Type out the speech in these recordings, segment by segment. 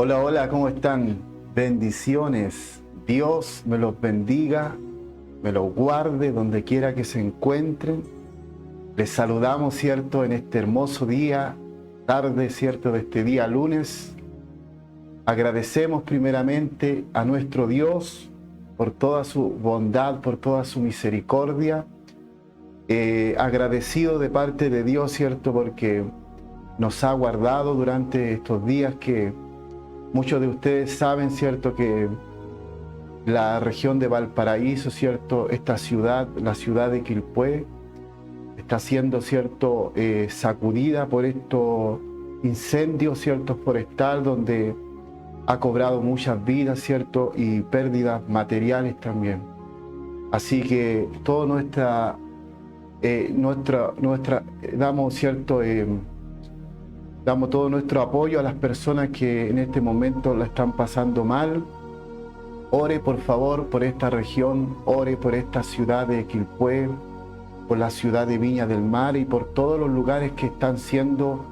Hola, hola, ¿cómo están? Bendiciones. Dios me los bendiga, me los guarde donde quiera que se encuentren. Les saludamos, ¿cierto?, en este hermoso día, tarde, ¿cierto?, de este día lunes. Agradecemos primeramente a nuestro Dios por toda su bondad, por toda su misericordia. Agradecido de parte de Dios, ¿cierto?, porque nos ha guardado durante estos días que muchos de ustedes saben, ¿cierto?, que la región de Valparaíso, ¿cierto?, esta ciudad, la ciudad de Quilpué, está siendo, ¿cierto?, sacudida por estos incendios, ¿cierto?, forestal, donde ha cobrado muchas vidas, ¿cierto?, y pérdidas materiales también. Así que toda damos, ¿cierto?, damos todo nuestro apoyo a las personas que en este momento la están pasando mal. Ore por favor por esta región, ore por esta ciudad de Quilpué, por la ciudad de Viña del Mar y por todos los lugares que están siendo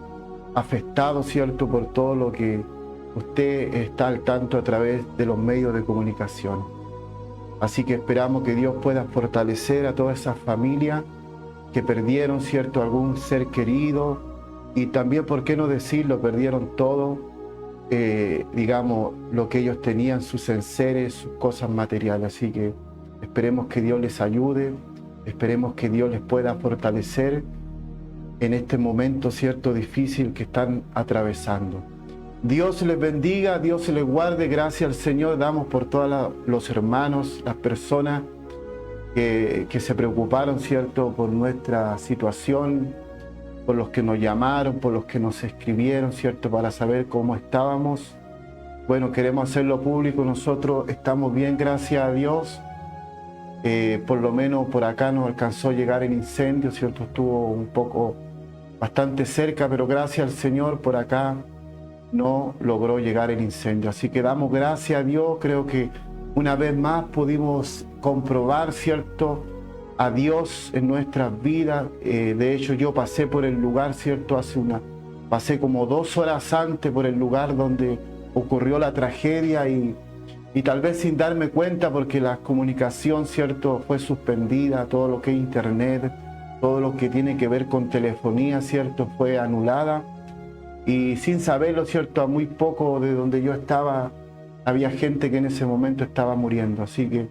afectados, ¿cierto?, por todo lo que usted está al tanto a través de los medios de comunicación. Así que esperamos que Dios pueda fortalecer a todas esas familias que perdieron, ¿cierto?, algún ser querido y también, ¿por qué no decirlo?, perdieron todo, digamos, lo que ellos tenían, sus enseres, sus cosas materiales. Así que esperemos que Dios les ayude, esperemos que Dios les pueda fortalecer en este momento, ¿cierto?, difícil que están atravesando. Dios les bendiga, Dios les guarde. Gracias al Señor damos por todos los hermanos, las personas que se preocuparon, ¿cierto?, por nuestra situación, por los que nos llamaron, por los que nos escribieron, ¿cierto?, para saber cómo estábamos. Bueno, queremos hacerlo público, nosotros estamos bien, gracias a Dios. Por lo menos por acá nos alcanzó a llegar el incendio, ¿cierto?, estuvo bastante cerca, pero gracias al Señor por acá no logró llegar el incendio. Así que damos gracias a Dios. Creo que una vez más pudimos comprobar, ¿cierto?, a Dios en nuestras vidas. De hecho, yo pasé por el lugar, ¿cierto?, pasé como 2 horas antes por el lugar donde ocurrió la tragedia y tal vez sin darme cuenta, porque la comunicación, ¿cierto?, fue suspendida, todo lo que es internet, todo lo que tiene que ver con telefonía, ¿cierto?, fue anulada. Y sin saberlo, ¿cierto?, a muy poco de donde yo estaba, había gente que en ese momento estaba muriendo. Así que,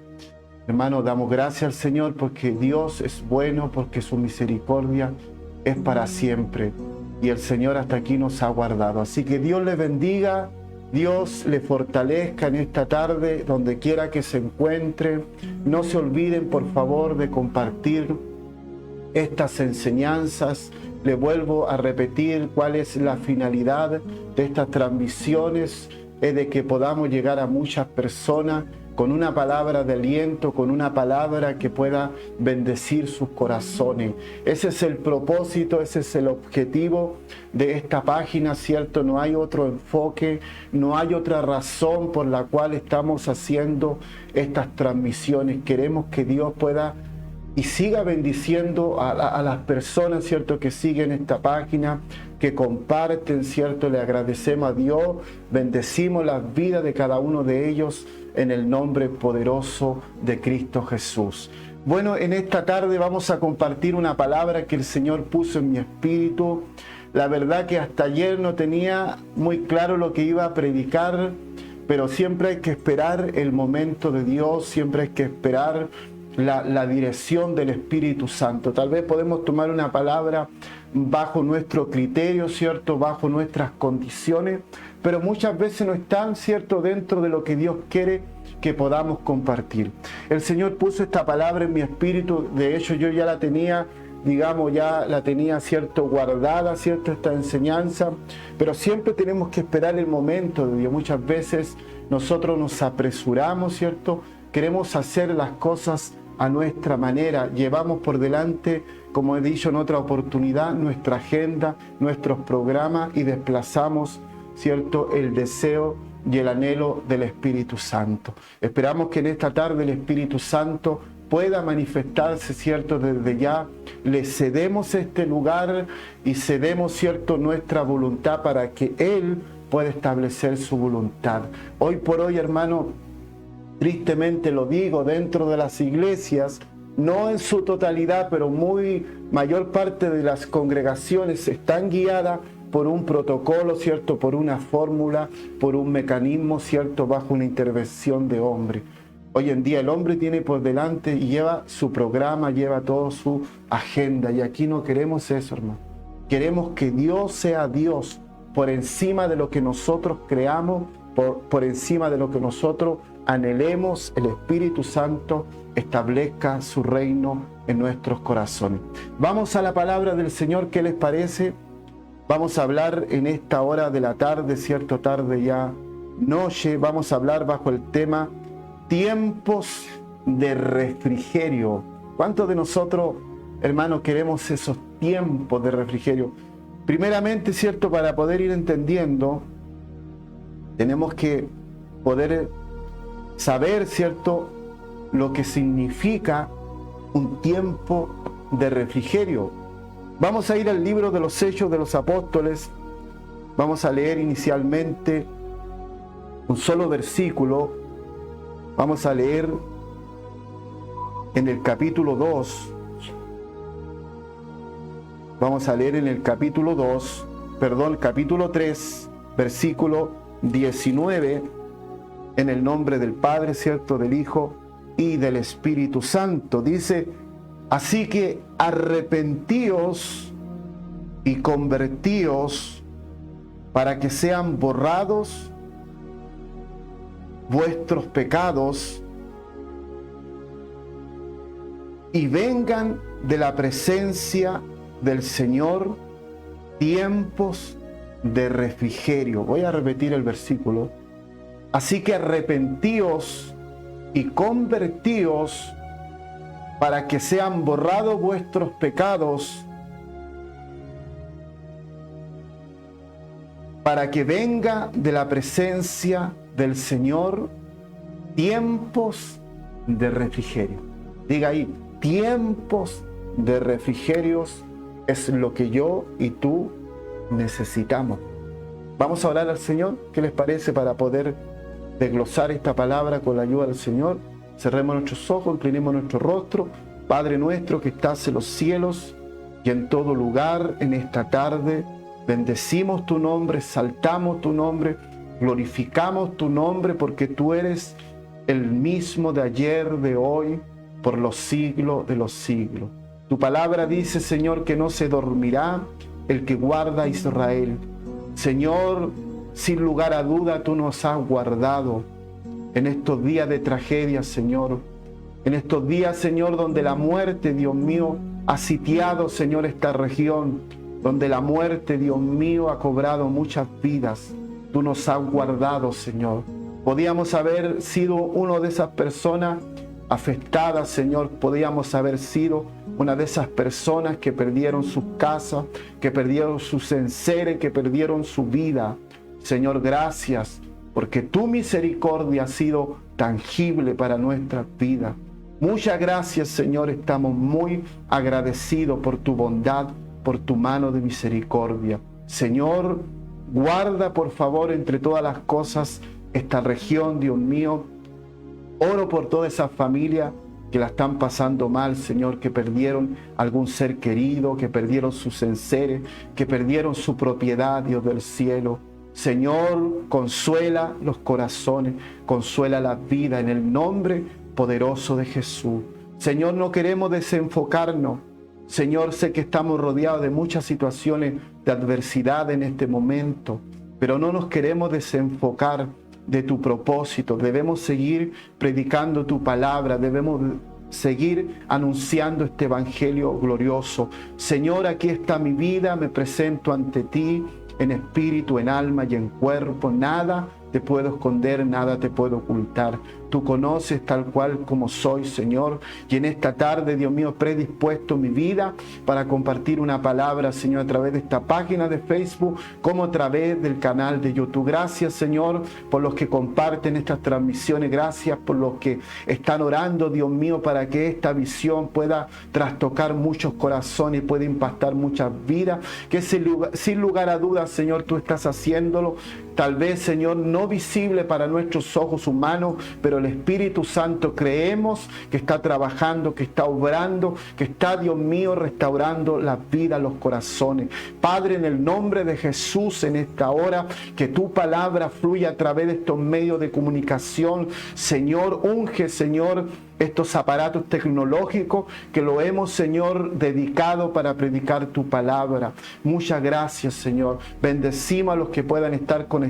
hermanos, damos gracias al Señor porque Dios es bueno, porque su misericordia es para siempre. Y el Señor hasta aquí nos ha guardado. Así que Dios les bendiga, Dios les fortalezca en esta tarde, donde quiera que se encuentre. No se olviden, por favor, de compartir estas enseñanzas. Le vuelvo a repetir cuál es la finalidad de estas transmisiones, es de que podamos llegar a muchas personas con una palabra de aliento, con una palabra que pueda bendecir sus corazones. Ese es el propósito, ese es el objetivo de esta página, ¿cierto? No hay otro enfoque, no hay otra razón por la cual estamos haciendo estas transmisiones. Queremos que Dios pueda y siga bendiciendo a las personas, ¿cierto?, que siguen esta página, que comparten, ¿cierto? Le agradecemos a Dios, bendecimos las vidas de cada uno de ellos en el nombre poderoso de Cristo Jesús. Bueno, en esta tarde vamos a compartir una palabra que el Señor puso en mi espíritu. La verdad que hasta ayer no tenía muy claro lo que iba a predicar, pero siempre hay que esperar el momento de Dios, siempre hay que esperar la dirección del Espíritu Santo. Tal vez podemos tomar una palabra bajo nuestro criterio, ¿cierto?, bajo nuestras condiciones, pero muchas veces no están, ¿cierto?, dentro de lo que Dios quiere que podamos compartir. El Señor puso esta palabra en mi espíritu. De hecho, yo ya la tenía, digamos, ¿cierto?, guardada, ¿cierto?, esta enseñanza, pero siempre tenemos que esperar el momento de Dios. Muchas veces nosotros nos apresuramos, ¿cierto?, queremos hacer las cosas a nuestra manera, llevamos por delante, como he dicho en otra oportunidad, nuestra agenda, nuestros programas y desplazamos, ¿cierto?, el deseo y el anhelo del Espíritu Santo. Esperamos que en esta tarde el Espíritu Santo pueda manifestarse, ¿cierto?, desde ya. Le cedemos este lugar y cedemos, ¿cierto?, nuestra voluntad para que Él puede establecer su voluntad. Hoy por hoy, hermano, tristemente lo digo, dentro de las iglesias, no en su totalidad, pero mayor parte de las congregaciones están guiadas por un protocolo, ¿cierto? Por una fórmula, por un mecanismo, ¿cierto? Bajo una intervención de hombre. Hoy en día el hombre tiene por delante y lleva su programa, lleva toda su agenda, y aquí no queremos eso, hermano. Queremos que Dios sea Dios por encima de lo que nosotros creamos, por encima de lo que nosotros anhelemos. El Espíritu Santo establezca su reino en nuestros corazones. Vamos a la palabra del Señor, ¿qué les parece? Vamos a hablar en esta hora de la tarde, cierto, tarde ya, noche, vamos a hablar bajo el tema tiempos de refrigerio. ¿Cuántos de nosotros, hermanos, queremos esos tiempos de refrigerio? Primeramente, cierto, para poder ir entendiendo, tenemos que poder saber, cierto, lo que significa un tiempo de refrigerio. Vamos a ir al libro de los Hechos de los Apóstoles. Vamos a leer inicialmente un solo versículo. Vamos a leer en el capítulo 2. Vamos a leer en el capítulo 3, versículo 19, en el nombre del Padre, cierto, del Hijo y del Espíritu Santo. Dice: así que arrepentíos y convertíos para que sean borrados vuestros pecados y vengan de la presencia del Señor tiempos de refrigerio. Voy a repetir el versículo. Así que arrepentíos y convertíos para que sean borrados vuestros pecados, para que venga de la presencia del Señor tiempos de refrigerio. Diga ahí, tiempos de refrigerios es lo que yo y tú necesitamos. Vamos a orar al Señor. ¿Qué les parece para poder desglosar esta palabra con la ayuda del Señor? Cerremos nuestros ojos, inclinemos nuestro rostro. Padre nuestro que estás en los cielos y en todo lugar, en esta tarde, bendecimos tu nombre, exaltamos tu nombre, glorificamos tu nombre, porque tú eres el mismo de ayer, de hoy, por los siglos de los siglos. Tu palabra dice, Señor, que no se dormirá el que guarda a Israel. Señor, sin lugar a duda, tú nos has guardado en estos días de tragedia, Señor. En estos días, Señor, donde la muerte, Dios mío, ha sitiado, Señor, esta región. Donde la muerte, Dios mío, ha cobrado muchas vidas. Tú nos has guardado, Señor. Podíamos haber sido una de esas personas afectadas, Señor. Podíamos haber sido una de esas personas que perdieron sus casas, que perdieron sus enseres, que perdieron su vida. Señor, gracias, porque tu misericordia ha sido tangible para nuestras vidas. Muchas gracias, Señor. Estamos muy agradecidos por tu bondad, por tu mano de misericordia. Señor, guarda, por favor, entre todas las cosas, esta región, Dios mío. Oro por todas esas familias que la están pasando mal, Señor, que perdieron algún ser querido, que perdieron sus enseres, que perdieron su propiedad, Dios del cielo. Señor, consuela los corazones, consuela la vida en el nombre poderoso de Jesús. Señor, no queremos desenfocarnos. Señor, sé que estamos rodeados de muchas situaciones de adversidad en este momento, pero no nos queremos desenfocar de tu propósito. Debemos seguir predicando tu palabra, debemos seguir anunciando este evangelio glorioso. Señor, aquí está mi vida, me presento ante ti en espíritu, en alma y en cuerpo. Nada te puedo esconder, nada te puedo ocultar. Tú conoces tal cual como soy, Señor. Y en esta tarde, Dios mío, predispuesto mi vida para compartir una palabra, Señor, a través de esta página de Facebook, como a través del canal de YouTube. Gracias, Señor, por los que comparten estas transmisiones. Gracias por los que están orando, Dios mío, para que esta visión pueda trastocar muchos corazones y pueda impactar muchas vidas. Que sin lugar a dudas, Señor, tú estás haciéndolo tal vez, Señor, no visible para nuestros ojos humanos, pero el Espíritu Santo creemos que está trabajando, que está obrando, que está, Dios mío, restaurando la vida, los corazones. Padre, en el nombre de Jesús, en esta hora, que tu palabra fluya a través de estos medios de comunicación. Señor, unge, Señor, estos aparatos tecnológicos que lo hemos, Señor, dedicado para predicar tu palabra. Muchas gracias, Señor. Bendecimos a los que puedan estar conectados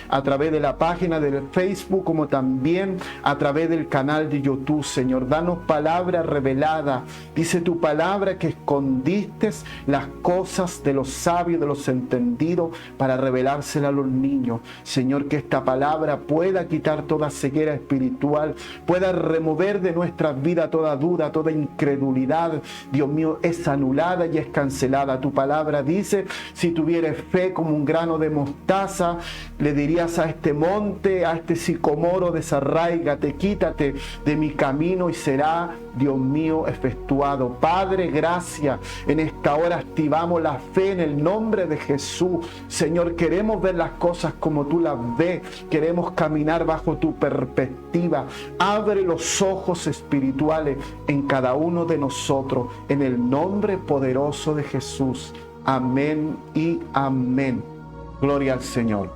a través de la página del Facebook, como también a través del canal de YouTube, Señor. Danos palabra revelada. Dice tu palabra que escondiste las cosas de los sabios, de los entendidos, para revelárselas a los niños. Señor, que esta palabra pueda quitar toda ceguera espiritual, pueda remover de nuestra vida toda duda, toda incredulidad. Dios mío, es anulada y es cancelada. Tu palabra dice, si tuvieres fe como un grano de mostaza, le dirías a este monte, a este sicomoro, desarráigate, quítate de mi camino y será, Dios mío, efectuado. Padre, gracias. En esta hora activamos la fe en el nombre de Jesús. Señor, queremos ver las cosas como tú las ves. Queremos caminar bajo tu perspectiva. Abre los ojos espirituales en cada uno de nosotros. En el nombre poderoso de Jesús. Amén y amén. Gloria al Señor.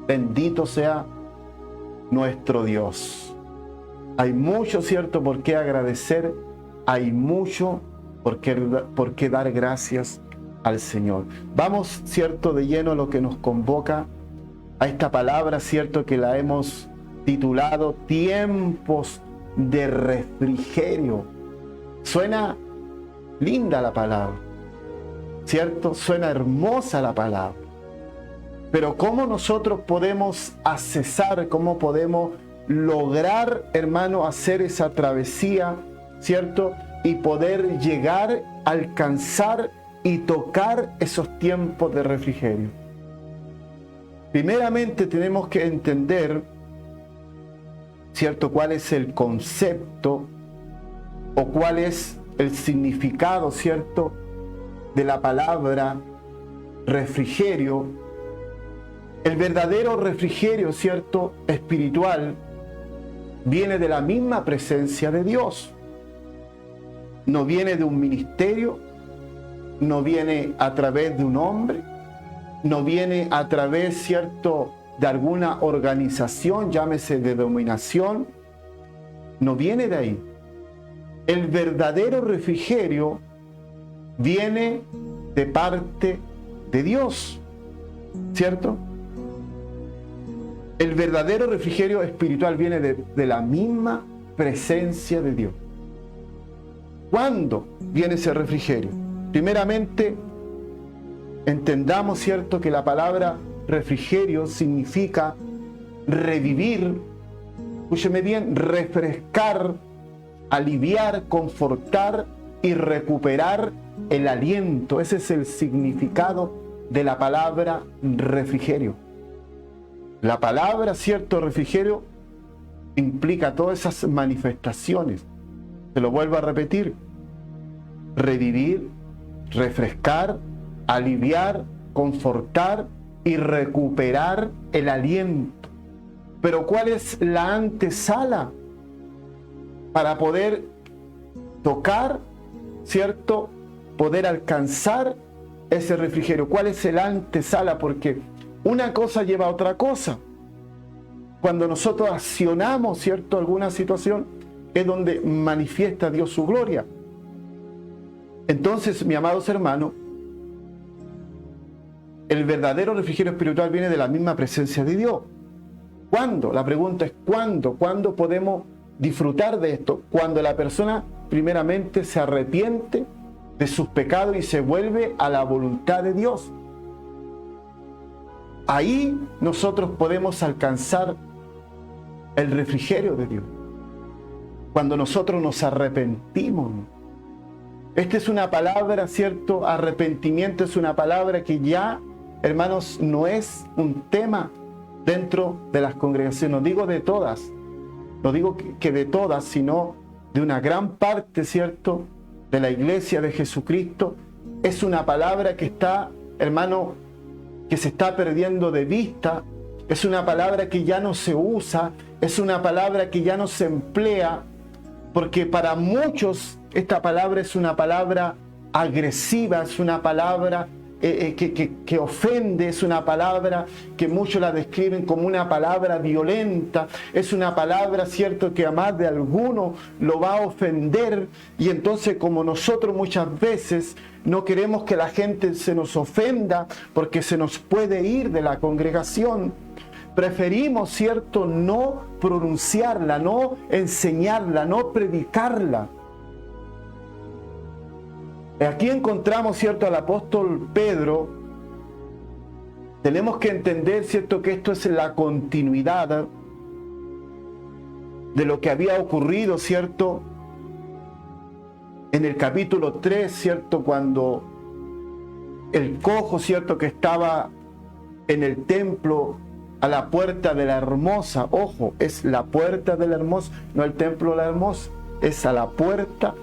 Bendito sea nuestro Dios. Hay mucho, ¿cierto?, por qué agradecer. Hay mucho por qué dar gracias al Señor. Vamos, ¿cierto?, de lleno a lo que nos convoca, a esta palabra, ¿cierto?, que la hemos titulado Tiempos de Refrigerio. Suena linda la palabra, ¿cierto? Suena hermosa la palabra. Pero ¿cómo nosotros podemos accesar, cómo podemos lograr, hermano, hacer esa travesía, ¿cierto? Y poder llegar, alcanzar y tocar esos tiempos de refrigerio. Primeramente tenemos que entender, ¿cierto?, cuál es el concepto o cuál es el significado, ¿cierto?, de la palabra refrigerio. El verdadero refrigerio, ¿cierto?, espiritual, viene de la misma presencia de Dios. No viene de un ministerio, no viene a través de un hombre, no viene a través, ¿cierto?, de alguna organización, llámese de dominación, no viene de ahí. El verdadero refrigerio viene de parte de Dios, ¿cierto? El verdadero refrigerio espiritual viene de la misma presencia de Dios. ¿Cuándo viene ese refrigerio? Primeramente, entendamos, ¿cierto?, que la palabra refrigerio significa revivir, escúcheme bien, refrescar, aliviar, confortar y recuperar el aliento. Ese es el significado de la palabra refrigerio. La palabra, ¿cierto?, refrigerio implica todas esas manifestaciones. Se lo vuelvo a repetir: revivir, refrescar, aliviar, confortar y recuperar el aliento. Pero ¿cuál es la antesala para poder tocar, ¿cierto?, poder alcanzar ese refrigerio? ¿Cuál es el antesala? Porque una cosa lleva a otra cosa. Cuando nosotros accionamos, ¿cierto?, alguna situación, es donde manifiesta Dios su gloria. Entonces, mis amados hermanos, el verdadero refrigerio espiritual viene de la misma presencia de Dios. ¿Cuándo? La pregunta es ¿cuándo? ¿Cuándo podemos disfrutar de esto? Cuando la persona primeramente se arrepiente de sus pecados y se vuelve a la voluntad de Dios. Ahí nosotros podemos alcanzar el refrigerio de Dios. Cuando nosotros nos arrepentimos. Esta es una palabra, ¿cierto? Arrepentimiento es una palabra que ya, hermanos, no es un tema dentro de las congregaciones. No digo de todas, no digo que de todas, sino de una gran parte, ¿cierto?, de la iglesia de Jesucristo. Es una palabra que está, hermano, que se está perdiendo de vista, es una palabra que ya no se usa, es una palabra que ya no se emplea, porque para muchos esta palabra es una palabra agresiva, es una palabra que ofende, es una palabra que muchos la describen como una palabra violenta, es una palabra, cierto, que a más de alguno lo va a ofender, y entonces como nosotros muchas veces no queremos que la gente se nos ofenda porque se nos puede ir de la congregación, preferimos, cierto, no pronunciarla, no enseñarla, no predicarla. Aquí encontramos, cierto, al apóstol Pedro. Tenemos que entender, cierto, que esto es la continuidad de lo que había ocurrido, cierto, en el capítulo 3, cierto, cuando el cojo, cierto, que estaba en el templo a la puerta de la Hermosa, ojo, es la puerta de la Hermosa, no el templo de la Hermosa, es a la puerta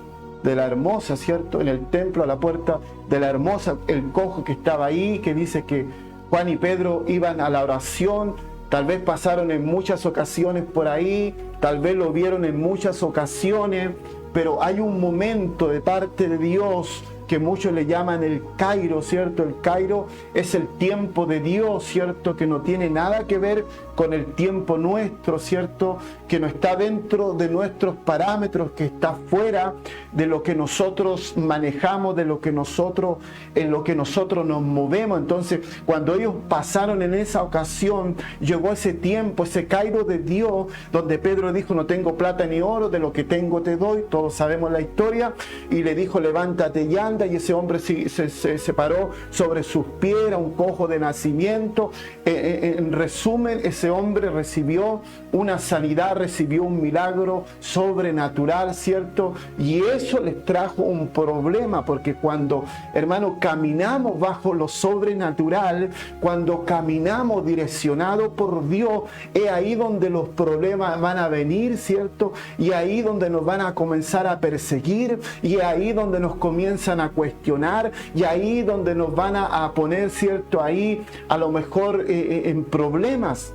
de la Hermosa, ¿cierto? En el templo, a la puerta de la Hermosa, el cojo que estaba ahí, que dice que Juan y Pedro iban a la oración, tal vez pasaron en muchas ocasiones por ahí, tal vez lo vieron en muchas ocasiones, pero hay un momento de parte de Dios que muchos le llaman el Cairo, ¿cierto? El Cairo es el tiempo de Dios, ¿cierto? Que no tiene nada que ver con el tiempo nuestro, ¿cierto? Que no está dentro de nuestros parámetros, que está fuera de lo que nosotros manejamos, de lo que nosotros, en lo que nosotros nos movemos. Entonces, cuando ellos pasaron en esa ocasión, llegó ese tiempo, ese Cairo de Dios, donde Pedro dijo, no tengo plata ni oro, de lo que tengo te doy, todos sabemos la historia, y le dijo, levántate y anda, y ese hombre se paró sobre sus pies, era un cojo de nacimiento. En resumen, ese hombre recibió una sanidad, recibió un milagro sobrenatural, ¿cierto? Y eso les trajo un problema, porque cuando, hermano, caminamos bajo lo sobrenatural, cuando caminamos direccionados por Dios, es ahí donde los problemas van a venir, ¿cierto? Y ahí donde nos van a comenzar a perseguir, y ahí donde nos comienzan a cuestionar, y ahí donde nos van a poner, ¿cierto? Ahí a lo mejor en problemas.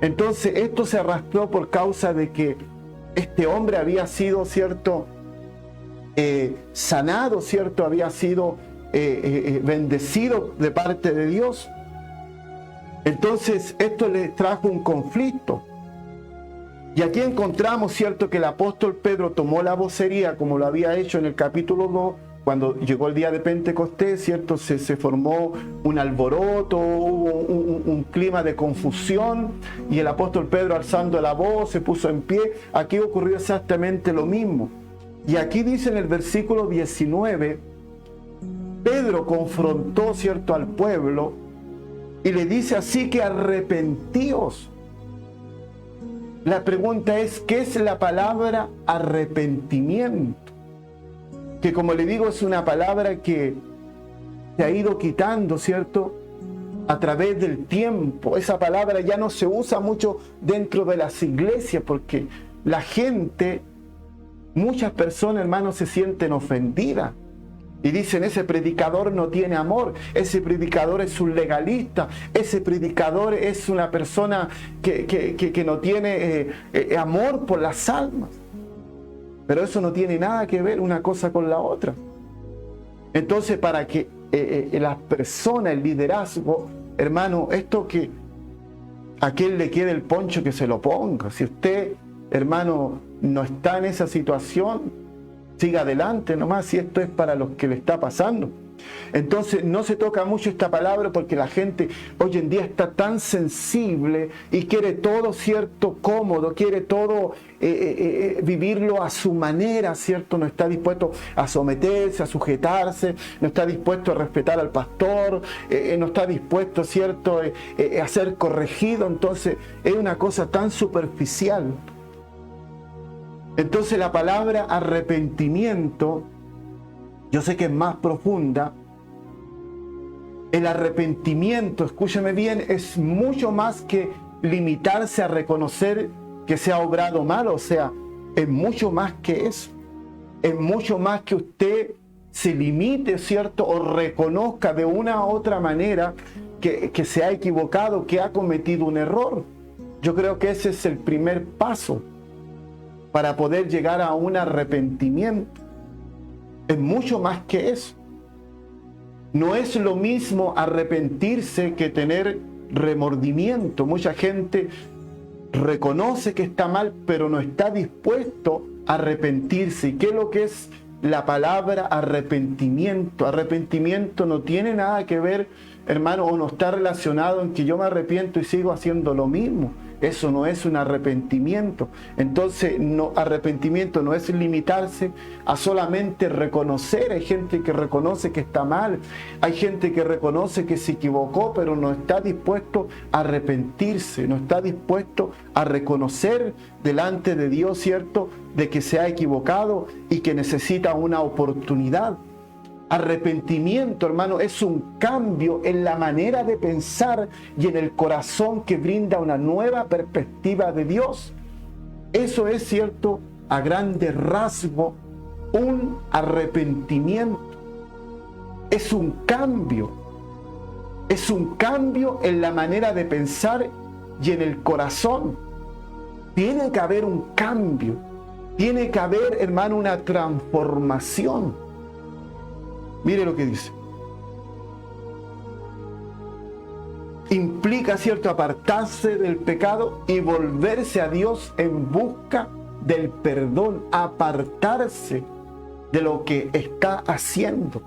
Entonces esto se arrastró por causa de que este hombre había sido, ¿cierto? Sanado, ¿cierto? Había sido bendecido de parte de Dios. Entonces esto le trajo un conflicto. Y aquí encontramos, ¿cierto?, que el apóstol Pedro tomó la vocería como lo había hecho en el capítulo 2, cuando llegó el día de Pentecostés, ¿cierto? Se formó un alboroto, hubo un clima de confusión, y el apóstol Pedro, alzando la voz, se puso en pie. Aquí ocurrió exactamente lo mismo. Y aquí dice en el versículo 19, Pedro confrontó, ¿cierto?, al pueblo, y le dice así que arrepentíos. La pregunta es, ¿qué es la palabra arrepentimiento? Que, como le digo, es una palabra que se ha ido quitando, ¿cierto?, a través del tiempo. Esa palabra ya no se usa mucho dentro de las iglesias, porque la gente, muchas personas, hermanos, se sienten ofendidas y dicen, ese predicador no tiene amor, ese predicador es un legalista, ese predicador es una persona que no tiene amor por las almas. Pero eso no tiene nada que ver una cosa con la otra. Entonces, para que las personas, el liderazgo, hermano, esto que a quien le quede el poncho que se lo ponga. Si usted, hermano, no está en esa situación, siga adelante nomás, si esto es para los que le está pasando. Entonces no se toca mucho esta palabra porque la gente hoy en día está tan sensible y quiere todo, ¿cierto?, cómodo, quiere todo vivirlo a su manera, ¿cierto? No está dispuesto a someterse, a sujetarse, no está dispuesto a respetar al pastor, no está dispuesto, ¿cierto?, a ser corregido. Entonces es una cosa tan superficial. Entonces la palabra arrepentimiento, yo sé que es más profunda. El arrepentimiento, escúcheme bien, es mucho más que limitarse a reconocer que se ha obrado mal. O sea, es mucho más que eso. Es mucho más que usted se limite, ¿cierto?, o reconozca de una u otra manera que se ha equivocado, que ha cometido un error. Yo creo que ese es el primer paso para poder llegar a un arrepentimiento. Es mucho más que eso. No es lo mismo arrepentirse que tener remordimiento. Mucha gente reconoce que está mal, pero no está dispuesto a arrepentirse. ¿Y qué es lo que es la palabra arrepentimiento? Arrepentimiento no tiene nada que ver, hermano, o no está relacionado en que yo me arrepiento y sigo haciendo lo mismo. Eso no es un arrepentimiento. Entonces, arrepentimiento no es limitarse a solamente reconocer. Hay gente que reconoce que está mal. Hay gente que reconoce que se equivocó, pero no está dispuesto a arrepentirse. No está dispuesto a reconocer delante de Dios, ¿cierto?, de que se ha equivocado y que necesita una oportunidad. Arrepentimiento, hermano, es un cambio en la manera de pensar y en el corazón que brinda una nueva perspectiva de Dios. Eso es, cierto, a grandes rasgos, un arrepentimiento. Es un cambio. Es un cambio en la manera de pensar y en el corazón. Tiene que haber un cambio. Tiene que haber, hermano, una transformación. Mire lo que dice. Implica, ¿cierto?, apartarse del pecado y volverse a Dios en busca del perdón. Apartarse de lo que está haciendo.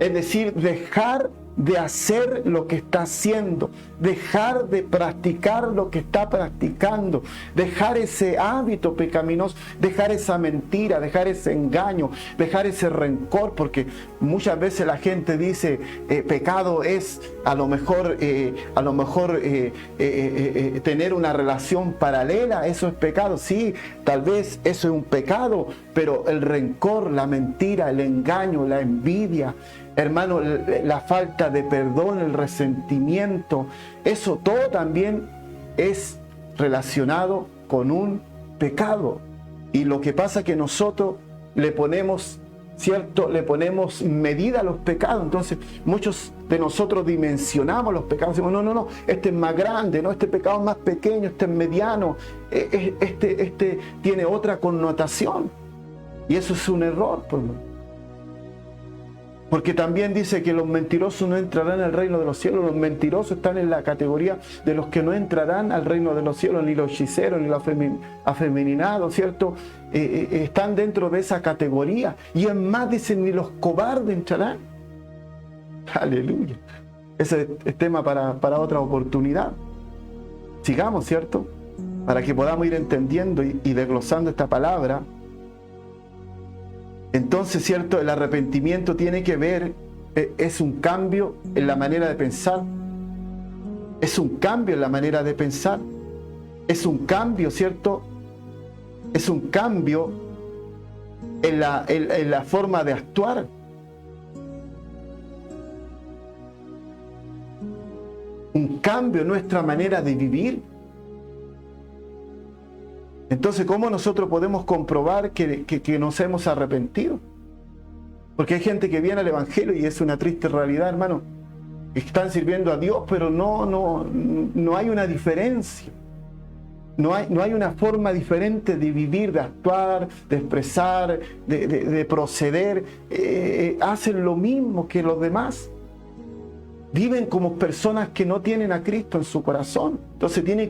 Es decir, dejar de hacer lo que está haciendo, dejar de practicar lo que está practicando, dejar ese hábito pecaminoso, dejar esa mentira, dejar ese engaño, dejar ese rencor, porque muchas veces la gente dice pecado es a lo mejor tener una relación paralela. Eso es pecado. Sí, tal vez eso es un pecado, pero el rencor, la mentira, el engaño, la envidia, hermano, la falta de perdón, el resentimiento, eso todo también es relacionado con un pecado. Y lo que pasa es que nosotros le ponemos, ¿cierto?, le ponemos medida a los pecados. Entonces muchos de nosotros dimensionamos los pecados. Decimos, no, este es más grande, no, este pecado es más pequeño, este es mediano, este tiene otra connotación. Y eso es un error, pues. Porque también dice que los mentirosos no entrarán al reino de los cielos. Los mentirosos están en la categoría de los que no entrarán al reino de los cielos, ni los hechiceros, ni los afeminados, ¿cierto? Están dentro de esa categoría. Y es más, dicen, ni los cobardes entrarán. Aleluya. Ese es tema para otra oportunidad. Sigamos, ¿cierto? Para que podamos ir entendiendo y desglosando esta palabra. Entonces, ¿cierto?, el arrepentimiento tiene que ver, es un cambio en la manera de pensar. Es un cambio en la manera de pensar. Es un cambio, ¿cierto? Es un cambio en la forma de actuar. Un cambio en nuestra manera de vivir. Entonces, ¿cómo nosotros podemos comprobar que nos hemos arrepentido? Porque hay gente que viene al Evangelio y es una triste realidad, hermano. Están sirviendo a Dios, pero no hay una diferencia. No hay una forma diferente de vivir, de actuar, de expresar, de proceder. Hacen lo mismo que los demás. Viven como personas que no tienen a Cristo en su corazón. Entonces tiene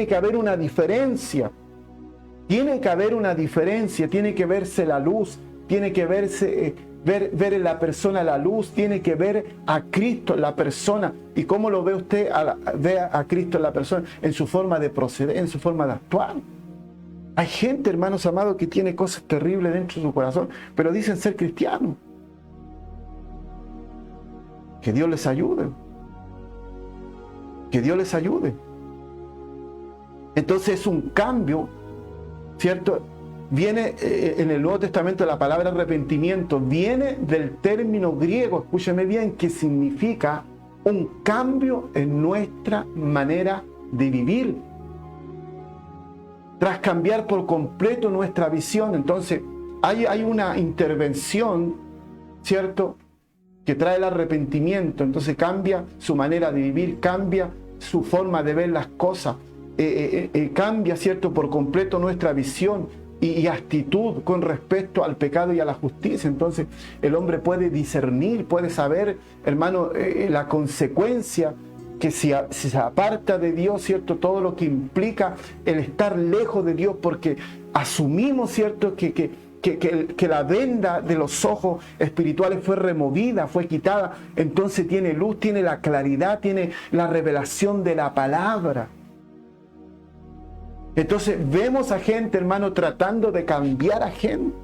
que haber una diferencia. Tiene que haber una diferencia, tiene que verse la luz, tiene que verse, ver en la persona la luz, tiene que ver a Cristo en la persona. ¿Y cómo lo ve usted? Ve a Cristo en la persona, en su forma de proceder, en su forma de actuar. Hay gente, hermanos amados, que tiene cosas terribles dentro de su corazón, pero dicen ser cristianos. Que Dios les ayude. Que Dios les ayude. Entonces es un cambio, ¿cierto? Viene en el Nuevo Testamento la palabra arrepentimiento, viene del término griego, escúcheme bien, que significa un cambio en nuestra manera de vivir. Tras cambiar por completo nuestra visión, entonces hay una intervención, ¿cierto?, que trae el arrepentimiento. Entonces cambia su manera de vivir, cambia su forma de ver las cosas, cambia, ¿cierto?, por completo nuestra visión y actitud con respecto al pecado y a la justicia. Entonces el hombre puede discernir, puede saber, hermano, la consecuencia que si se aparta de Dios, ¿cierto?, todo lo que implica el estar lejos de Dios, porque asumimos, ¿cierto?, que la venda de los ojos espirituales fue removida, fue quitada. Entonces tiene luz, tiene la claridad, tiene la revelación de la palabra. Entonces vemos a gente, hermano, tratando de cambiar a gente.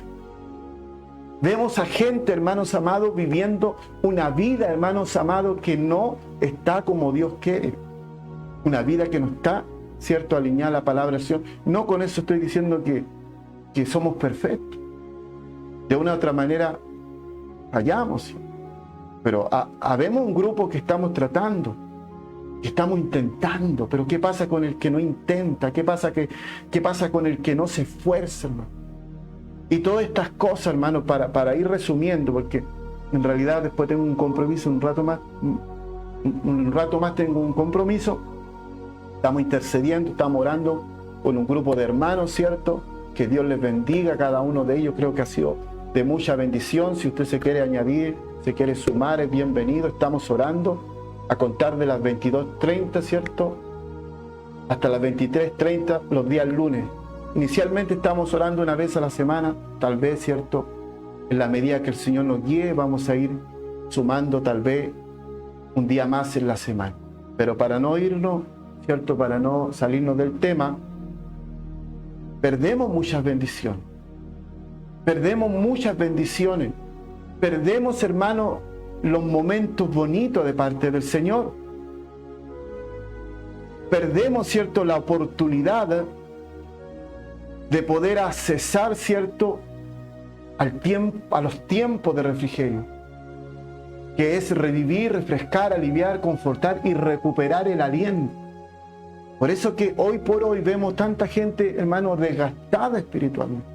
Vemos a gente, hermanos amados, viviendo una vida, hermanos amados, que no está como Dios quiere. Una vida que no está, ¿cierto?, alineada a la palabra del Señor. No con eso estoy diciendo que somos perfectos. De una u otra manera fallamos. Pero habemos un grupo que estamos tratando, que estamos intentando. Pero ¿qué pasa con el que no intenta? ¿Qué pasa con el que no se esfuerza, hermano? Y todas estas cosas, hermano, para ir resumiendo, porque en realidad después tengo un compromiso, un rato más tengo un compromiso. Estamos intercediendo, estamos orando con un grupo de hermanos, ¿cierto? Que Dios les bendiga a cada uno de ellos. Creo que ha sido de mucha bendición. Si usted se quiere añadir, se quiere sumar, es bienvenido. Estamos orando a contar de las 22:30, ¿cierto?, hasta las 23:30 los días lunes. Inicialmente estamos orando una vez a la semana, tal vez, ¿cierto?, en la medida que el Señor nos guíe, vamos a ir sumando tal vez un día más en la semana. Pero para no irnos, ¿cierto?, para no salirnos del tema, perdemos muchas bendiciones. Perdemos muchas bendiciones. Perdemos, hermano, los momentos bonitos de parte del Señor. Perdemos, ¿cierto?, la oportunidad de poder accesar, ¿cierto?, a los tiempos de refrigerio, que es revivir, refrescar, aliviar, confortar y recuperar el aliento. Por eso que hoy por hoy vemos tanta gente, hermano, desgastada espiritualmente.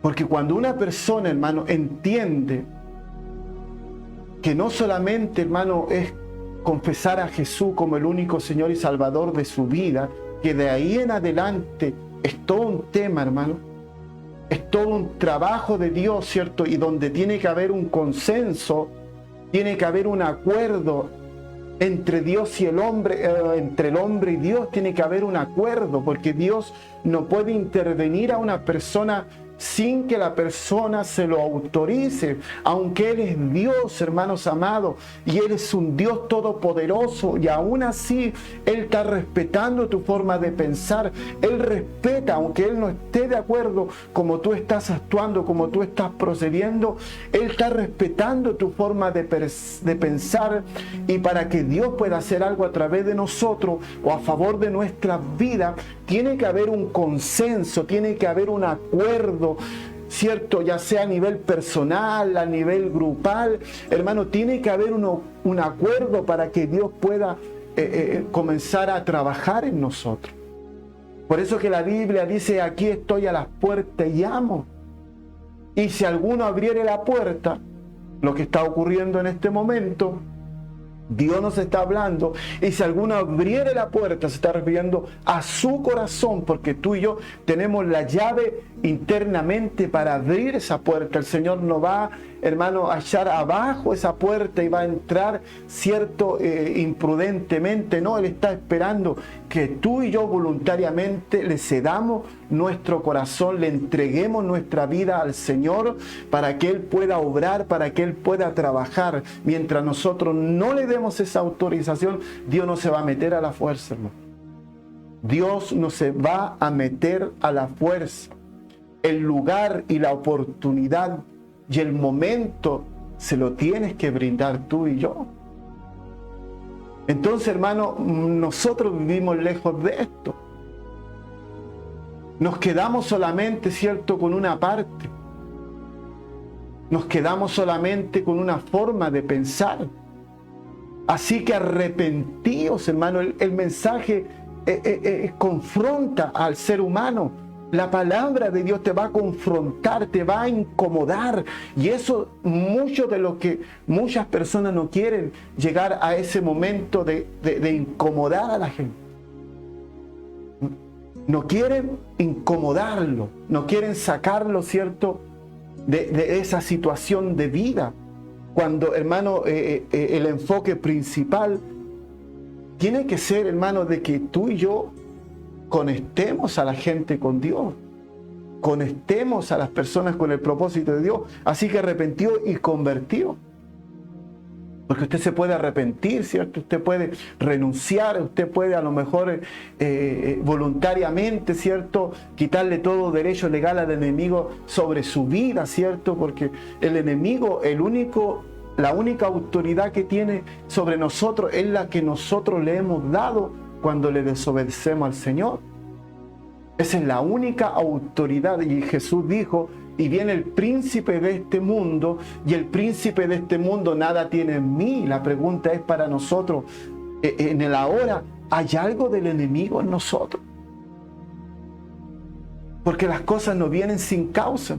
Porque cuando una persona, hermano, entiende que no solamente, hermano, es confesar a Jesús como el único Señor y Salvador de su vida, que de ahí en adelante es todo un tema, hermano, es todo un trabajo de Dios, ¿cierto? Y donde tiene que haber un consenso, tiene que haber un acuerdo entre Dios y el hombre, entre el hombre y Dios tiene que haber un acuerdo, porque Dios no puede intervenir a una persona sin que la persona se lo autorice, aunque Él es Dios, hermanos amados, y Él es un Dios todopoderoso, y aún así Él está respetando tu forma de pensar. Él respeta, aunque Él no esté de acuerdo como tú estás actuando, como tú estás procediendo, Él está respetando tu forma de pensar, y para que Dios pueda hacer algo a través de nosotros o a favor de nuestra vida, tiene que haber un consenso, tiene que haber un acuerdo, ¿cierto? Ya sea a nivel personal, a nivel grupal, hermano, tiene que haber un acuerdo para que Dios pueda comenzar a trabajar en nosotros. Por eso que la Biblia dice: aquí estoy a las puertas y llamo. Y si alguno abriere la puerta, lo que está ocurriendo en este momento, Dios nos está hablando, y si alguno abriere la puerta, se está refiriendo a su corazón, porque tú y yo tenemos la llave internamente para abrir esa puerta. El Señor no va, hermano, a echar abajo esa puerta y va a entrar, cierto, imprudentemente. No, Él está esperando que tú y yo voluntariamente le cedamos nuestro corazón, le entreguemos nuestra vida al Señor para que Él pueda obrar, para que Él pueda trabajar. Mientras nosotros no le demos esa autorización, Dios no se va a meter a la fuerza, hermano. Dios no se va a meter a la fuerza. El lugar y la oportunidad y el momento se lo tienes que brindar tú y yo. Entonces, hermano, nosotros vivimos lejos de esto. Nos quedamos solamente, ¿cierto?, con una parte. Nos quedamos solamente con una forma de pensar. Así que arrepentíos, hermano. El mensaje confronta al ser humano. La palabra de Dios te va a confrontar, te va a incomodar. Y eso, mucho de lo que muchas personas no quieren, llegar a ese momento de incomodar a la gente. No quieren incomodarlo, no quieren sacarlo, ¿cierto?, de esa situación de vida. Cuando, hermano, el enfoque principal tiene que ser, hermano, de que tú y yo conectemos a la gente con Dios, conectemos a las personas con el propósito de Dios. Así que arrepentido y convertido. Porque usted se puede arrepentir, ¿cierto? Usted puede renunciar, usted puede a lo mejor voluntariamente, ¿cierto?, quitarle todo derecho legal al enemigo sobre su vida, ¿cierto? Porque el enemigo, la única autoridad que tiene sobre nosotros es la que nosotros le hemos dado cuando le desobedecemos al Señor. Esa es la única autoridad. Y Jesús dijo: y viene el príncipe de este mundo, y el príncipe de este mundo nada tiene en mí. La pregunta es para nosotros, en el ahora, ¿hay algo del enemigo en nosotros? Porque las cosas no vienen sin causa.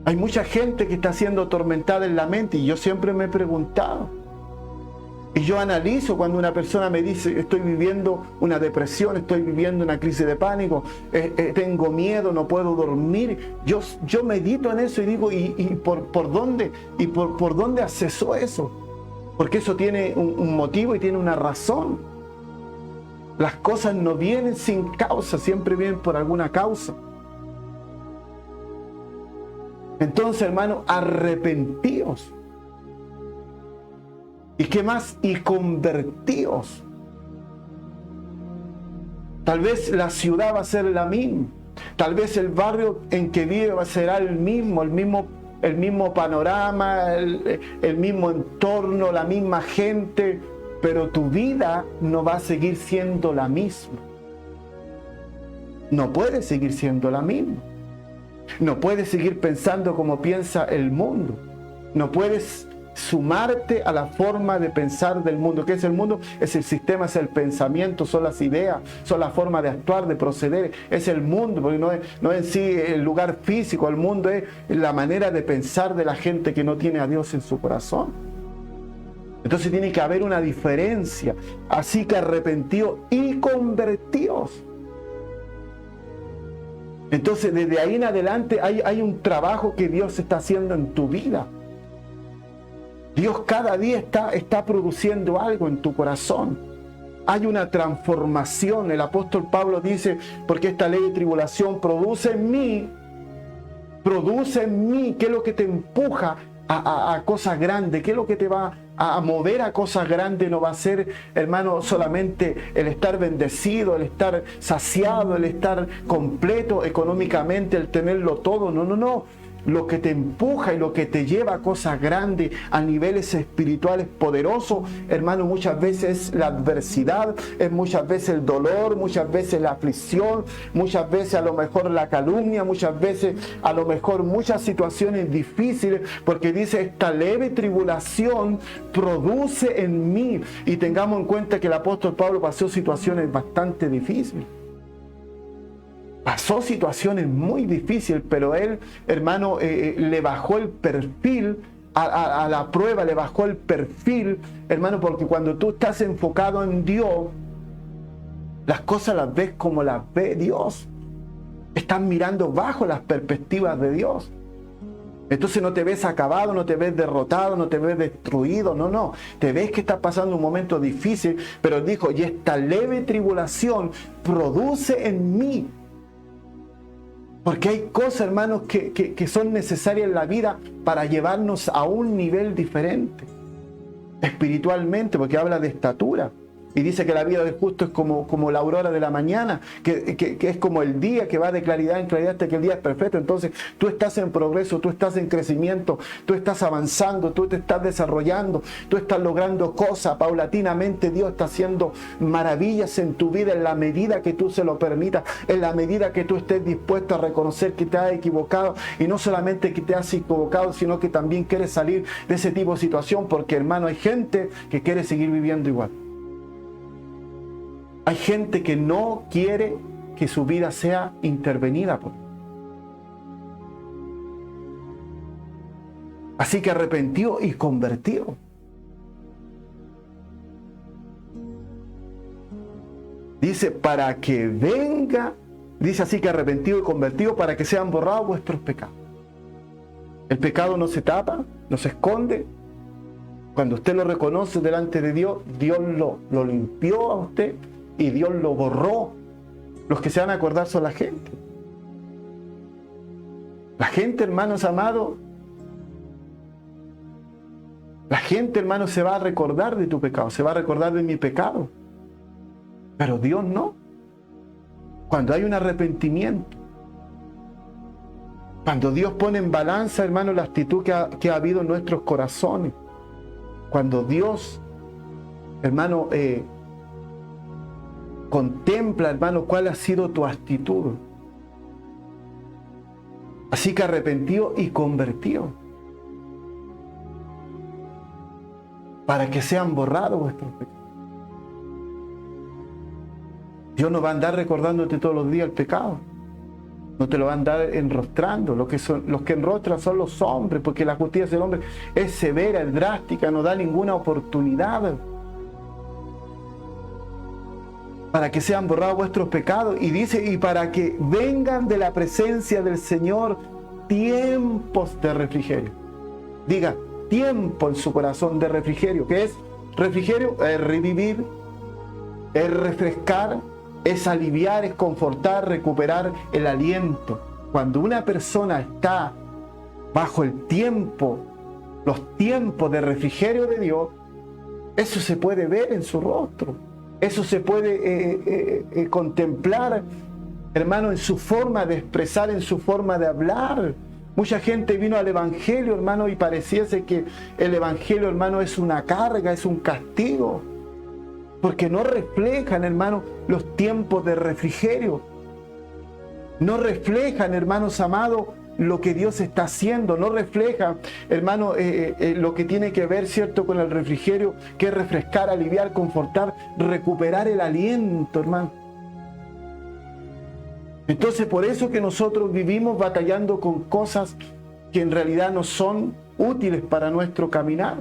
Hay mucha gente que está siendo atormentada en la mente, y yo siempre me he preguntado, y yo analizo cuando una persona me dice: estoy viviendo una depresión, estoy viviendo una crisis de pánico, tengo miedo, no puedo dormir. Yo medito en eso y digo: ¿y por dónde? ¿Y por dónde accesó eso? Porque eso tiene un motivo y tiene una razón. Las cosas no vienen sin causa, siempre vienen por alguna causa. Entonces, hermano, arrepentíos. ¿Y qué más? Y convertíos. Tal vez la ciudad va a ser la misma. Tal vez el barrio en que vive será el mismo panorama, el mismo entorno, la misma gente, pero tu vida no va a seguir siendo la misma. No puede seguir siendo la misma. No puedes seguir pensando como piensa el mundo. No puedes sumarte a la forma de pensar del mundo. ¿Qué es el mundo? Es el sistema, es el pensamiento, son las ideas, son la forma de actuar, de proceder. Es el mundo, porque no es en sí el lugar físico. El mundo es la manera de pensar de la gente que no tiene a Dios en su corazón. Entonces tiene que haber una diferencia. Así que arrepentíos y convertíos. Entonces desde ahí en adelante hay un trabajo que Dios está haciendo en tu vida. Dios cada día está produciendo algo en tu corazón. Hay una transformación. El apóstol Pablo dice: porque esta ley de tribulación produce en mí. ¿Qué es lo que te empuja a cosas grandes? ¿Qué es lo que te va a mover a cosas grandes? No va a ser, hermano, solamente el estar bendecido, el estar saciado, el estar completo económicamente, el tenerlo todo. No. Lo que te empuja y lo que te lleva a cosas grandes, a niveles espirituales poderosos, hermano, muchas veces la adversidad, es muchas veces el dolor, muchas veces la aflicción, muchas veces a lo mejor la calumnia, muchas veces a lo mejor muchas situaciones difíciles, porque dice: esta leve tribulación produce en mí. Y tengamos en cuenta que el apóstol Pablo pasó situaciones bastante difíciles. Pasó situaciones muy difíciles, pero él, hermano, le bajó el perfil a la prueba, le bajó el perfil, hermano, porque cuando tú estás enfocado en Dios, las cosas las ves como las ve Dios. Estás mirando bajo las perspectivas de Dios. Entonces no te ves acabado, no te ves derrotado, no te ves destruido, no. Te ves que estás pasando un momento difícil, pero dijo: y esta leve tribulación produce en mí. Porque hay cosas, hermanos, que son necesarias en la vida para llevarnos a un nivel diferente, espiritualmente, porque habla de estatura. Y dice que la vida del justo es como la aurora de la mañana, que es como el día que va de claridad en claridad hasta que el día es perfecto. Entonces tú estás en progreso, tú estás en crecimiento, tú estás avanzando, tú te estás desarrollando, tú estás logrando cosas. Paulatinamente Dios está haciendo maravillas en tu vida en la medida que tú se lo permitas, en la medida que tú estés dispuesto a reconocer que te has equivocado, y no solamente que te has equivocado, sino que también quieres salir de ese tipo de situación, porque, hermano, hay gente que quiere seguir viviendo igual. Hay gente que no quiere que su vida sea intervenida por Él. Así que arrepentido y convertido. Dice, para que venga, dice así que arrepentido y convertido, para que sean borrados vuestros pecados. El pecado no se tapa, no se esconde. Cuando usted lo reconoce delante de Dios, Dios lo limpió a usted y Dios lo borró. Los que se van a acordar son la gente. La gente, hermanos amados, la gente, hermanos, se va a recordar de tu pecado, se va a recordar de mi pecado. Pero Dios no. Cuando hay un arrepentimiento, cuando Dios pone en balanza, hermano, la actitud que ha habido en nuestros corazones, cuando Dios, hermano, contempla, hermano, cuál ha sido tu actitud. Así que arrepentido y convertido, para que sean borrados vuestros pecados. Dios no va a andar recordándote todos los días el pecado. No te lo va a andar enrostrando. Los que enrostran son los hombres, porque la justicia del hombre es severa, es drástica, no da ninguna oportunidad. Para que sean borrados vuestros pecados. Y dice, y para que vengan de la presencia del Señor tiempos de refrigerio. Diga, tiempo en su corazón de refrigerio. ¿Qué es refrigerio? Es revivir, es refrescar, es aliviar, es confortar, recuperar el aliento. Cuando una persona está bajo el tiempo, los tiempos de refrigerio de Dios, eso se puede ver en su rostro, eso se puede contemplar, hermano, en su forma de expresar, en su forma de hablar. Mucha gente vino al Evangelio, hermano, y pareciese que el Evangelio, hermano, es una carga, es un castigo. Porque no reflejan, hermano, los tiempos de refrigerio. No reflejan, hermanos amados, lo que Dios está haciendo. No refleja, hermano, lo que tiene que ver, ¿cierto?, con el refrigerio, que es refrescar, aliviar, confortar, recuperar el aliento, hermano. Entonces, por eso que nosotros vivimos batallando con cosas que en realidad no son útiles para nuestro caminar.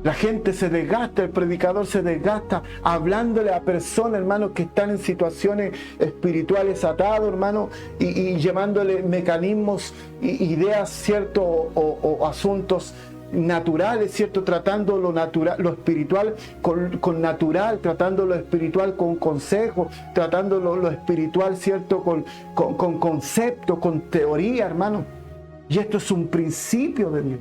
La gente se desgasta, el predicador se desgasta hablándole a personas, hermanos, que están en situaciones espirituales atados, hermanos, y llevándole mecanismos, ideas, ¿cierto?, o asuntos naturales, ¿cierto?, tratando lo natural, lo espiritual con natural, tratando lo espiritual con consejo, tratando lo espiritual, ¿cierto?, con conceptos, con teoría, hermano. Y esto es un principio de Dios.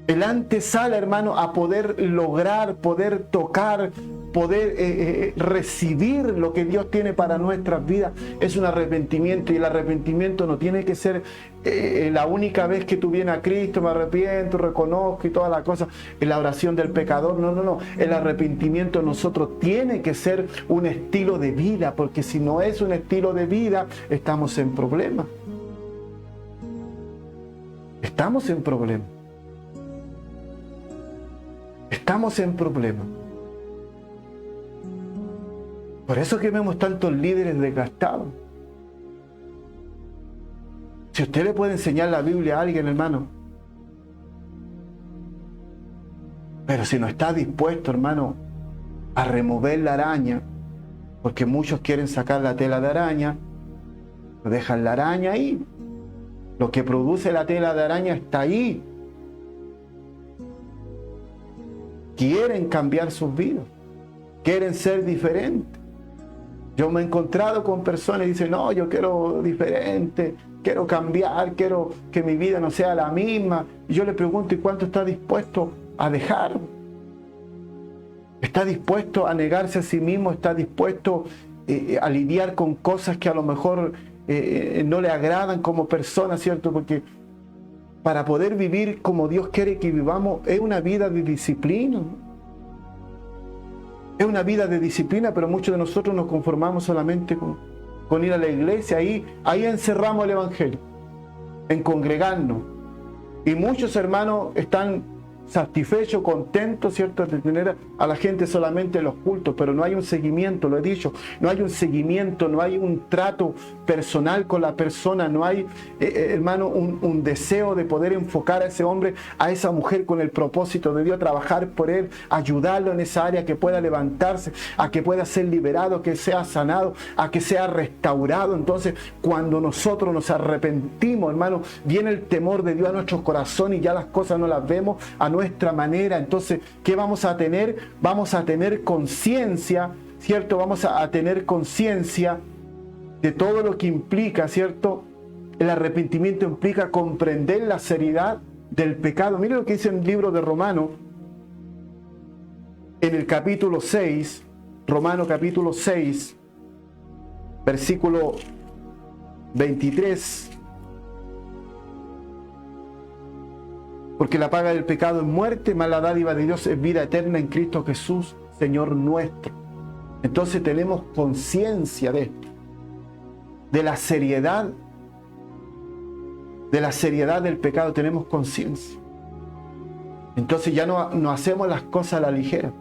El antesala, hermano, a poder lograr, poder tocar, poder recibir lo que Dios tiene para nuestras vidas, es un arrepentimiento. Y el arrepentimiento no tiene que ser la única vez que tú vienes a Cristo, me arrepiento, reconozco y todas las cosas, en la oración del pecador. No. El arrepentimiento en nosotros tiene que ser un estilo de vida, porque si no es un estilo de vida, estamos en problemas. Estamos en problemas. Estamos en problemas. Por eso que vemos tantos líderes desgastados. Si usted le puede enseñar la Biblia a alguien, hermano, pero si no está dispuesto, hermano, a remover la araña, porque muchos quieren sacar la tela de araña, dejan la araña ahí. Lo que produce la tela de araña está ahí. Quieren cambiar sus vidas, quieren ser diferentes. Yo me he encontrado con personas que dicen, no, yo quiero diferente, quiero cambiar, quiero que mi vida no sea la misma. Y yo le pregunto, ¿y cuánto está dispuesto a dejar? ¿Está dispuesto a negarse a sí mismo? ¿Está dispuesto a lidiar con cosas que a lo mejor no le agradan como persona, ¿cierto? Porque para poder vivir como Dios quiere que vivamos, es una vida de disciplina. Es una vida de disciplina, pero muchos de nosotros nos conformamos solamente con ir a la iglesia. Ahí encerramos el Evangelio, en congregarnos. Y muchos hermanos están satisfecho, contento, ¿cierto?, de tener a la gente solamente en los cultos, pero no hay un seguimiento, lo he dicho, no hay un seguimiento, no hay un trato personal con la persona, no hay, hermano, un deseo de poder enfocar a ese hombre, a esa mujer con el propósito de Dios, trabajar por él, ayudarlo en esa área, que pueda levantarse, a que pueda ser liberado, que sea sanado, a que sea restaurado. Entonces, cuando nosotros nos arrepentimos, hermano, viene el temor de Dios a nuestros corazones y ya las cosas no las vemos a nuestra manera. Entonces, ¿qué vamos a tener? Vamos a tener conciencia, ¿cierto? Vamos a tener conciencia de todo lo que implica, ¿cierto? El arrepentimiento implica comprender la seriedad del pecado. Mire lo que dice en el libro de Romanos, en el capítulo 6, Romanos capítulo 6, versículo 23. Porque la paga del pecado es muerte, mas la dádiva de Dios es vida eterna en Cristo Jesús, Señor nuestro. Entonces tenemos conciencia de esto, de la seriedad del pecado, tenemos conciencia. Entonces ya no hacemos las cosas a la ligera.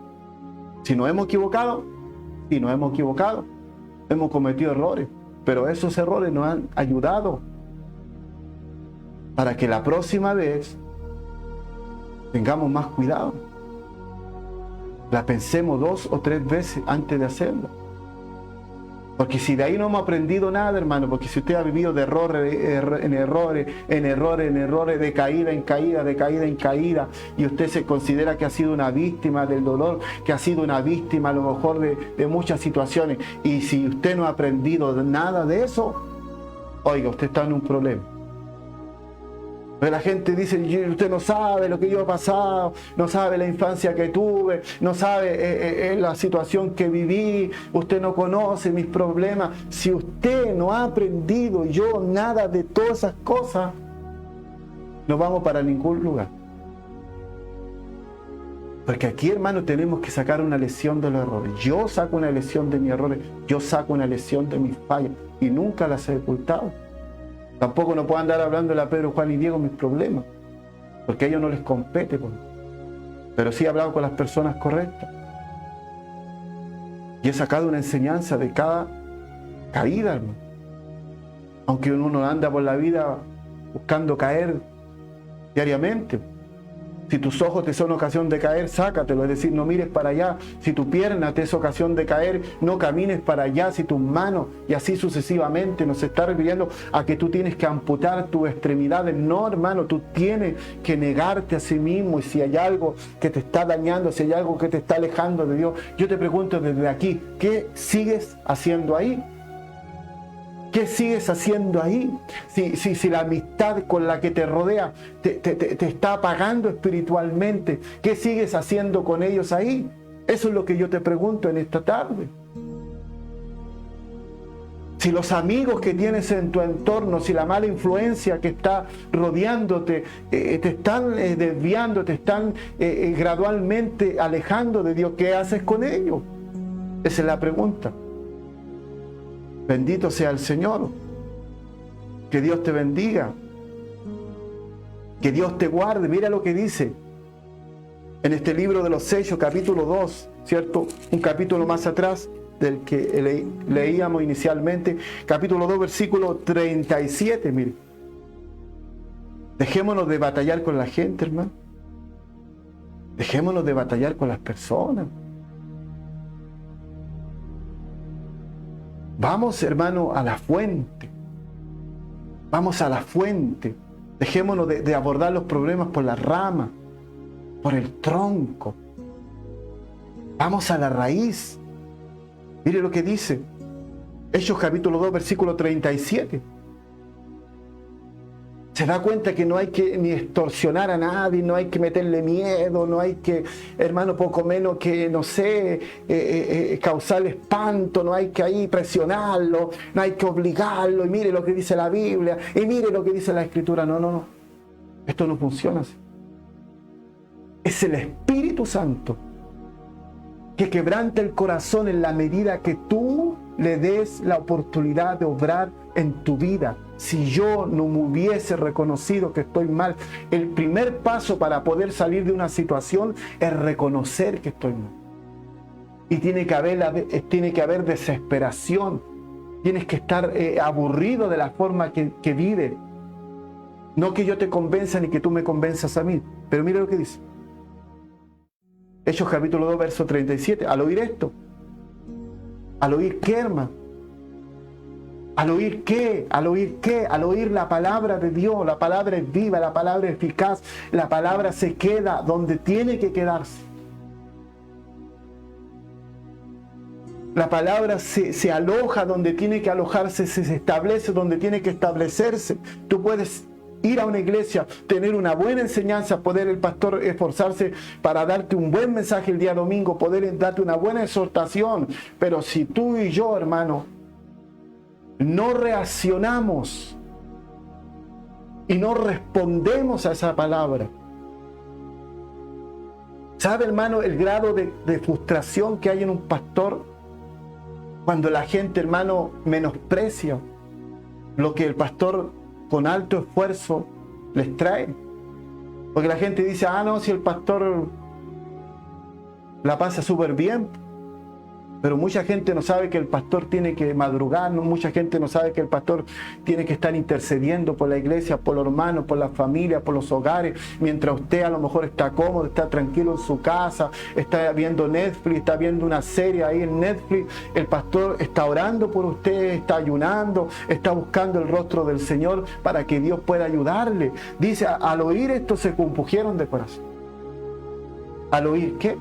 Si nos hemos equivocado, hemos cometido errores, pero esos errores nos han ayudado para que la próxima vez tengamos más cuidado. La pensemos 2 o 3 veces antes de hacerlo. Porque si de ahí no hemos aprendido nada, hermano, porque si usted ha vivido de errores en errores, de caída en caída, y usted se considera que ha sido una víctima del dolor, que ha sido una víctima a lo mejor de muchas situaciones, y si usted no ha aprendido nada de eso, oiga, usted está en un problema. Pero la gente dice, usted no sabe lo que yo he pasado, no sabe la infancia que tuve, no sabe la situación que viví, usted no conoce mis problemas. Si usted no ha aprendido yo nada de todas esas cosas, no vamos para ningún lugar. Porque aquí, hermano, tenemos que sacar una lección de los errores. Yo saco una lección de mis errores, yo saco una lección de mis fallas, y nunca las he ocultado. Tampoco no puedo andar hablándole a Pedro, Juan y Diego mis problemas, porque a ellos no les compete. Pero sí he hablado con las personas correctas. Y he sacado una enseñanza de cada caída, hermano. Aunque uno anda por la vida buscando caer diariamente. Si tus ojos te son ocasión de caer, sácatelo, es decir, no mires para allá. Si tu pierna te es ocasión de caer, no camines para allá. Si tus manos, y así sucesivamente, nos está refiriendo a que tú tienes que amputar tus extremidades. No, hermano, tú tienes que negarte a sí mismo. Y si hay algo que te está dañando, si hay algo que te está alejando de Dios, yo te pregunto desde aquí, ¿qué sigues haciendo ahí? ¿Qué sigues haciendo ahí? Si la amistad con la que te rodea te está apagando espiritualmente, ¿qué sigues haciendo con ellos ahí? Eso es lo que yo te pregunto en esta tarde. Si los amigos que tienes en tu entorno, si la mala influencia que está rodeándote, te están desviando, te están gradualmente alejando de Dios, ¿qué haces con ellos? Esa es la pregunta. Bendito sea el Señor. Que Dios te bendiga. Que Dios te guarde. Mira lo que dice en este libro de los Hechos, capítulo 2, ¿cierto? Un capítulo más atrás del que leíamos inicialmente. Capítulo 2, versículo 37, mire. Dejémonos de batallar con la gente, hermano. Dejémonos de batallar con las personas. Vamos, hermano, a la fuente. Vamos a la fuente. Dejémonos de abordar los problemas por la rama, por el tronco. Vamos a la raíz. Mire lo que dice Hechos capítulo 2, versículo 37. Se da cuenta que no hay que ni extorsionar a nadie, no hay que meterle miedo, no hay que, hermano, poco menos que, no sé, causarle espanto, no hay que ahí presionarlo, no hay que obligarlo, y mire lo que dice la Biblia, y mire lo que dice la Escritura. No. Esto no funciona así. Es el Espíritu Santo que quebranta el corazón en la medida que tú le des la oportunidad de obrar en tu vida. Si yo no me hubiese reconocido que estoy mal, el primer paso para poder salir de una situación es reconocer que estoy mal. Y tiene que haber desesperación. Tienes que estar aburrido de la forma que vive. No que yo te convenza ni que tú me convenzas a mí. Pero mira lo que dice. Hechos capítulo 2, verso 37. Al oír esto. ¿Al oír qué, hermano? ¿Al oír qué? ¿Al oír qué? Al oír la palabra de Dios. La palabra es viva, la palabra es eficaz. La palabra se queda donde tiene que quedarse. La palabra se aloja donde tiene que alojarse, se establece donde tiene que establecerse. Tú puedes ir a una iglesia, tener una buena enseñanza, poder el pastor esforzarse para darte un buen mensaje el día domingo, poder darte una buena exhortación. Pero si tú y yo, hermano, no reaccionamos y no respondemos a esa palabra, ¿sabe, hermano, el grado de frustración que hay en un pastor cuando la gente, hermano, menosprecia lo que el pastor con alto esfuerzo les trae? Porque la gente dice, no, si el pastor la pasa súper bien. Pero mucha gente no sabe que el pastor tiene que madrugar, mucha gente no sabe que el pastor tiene que estar intercediendo por la iglesia, por los hermanos, por la familia, por los hogares, mientras usted a lo mejor está cómodo, está tranquilo en su casa, está viendo Netflix, está viendo una serie ahí en Netflix. El pastor está orando por usted, está ayunando, está buscando el rostro del Señor para que Dios pueda ayudarle. Dice, al oír esto se compungieron de corazón. ¿Al oír qué?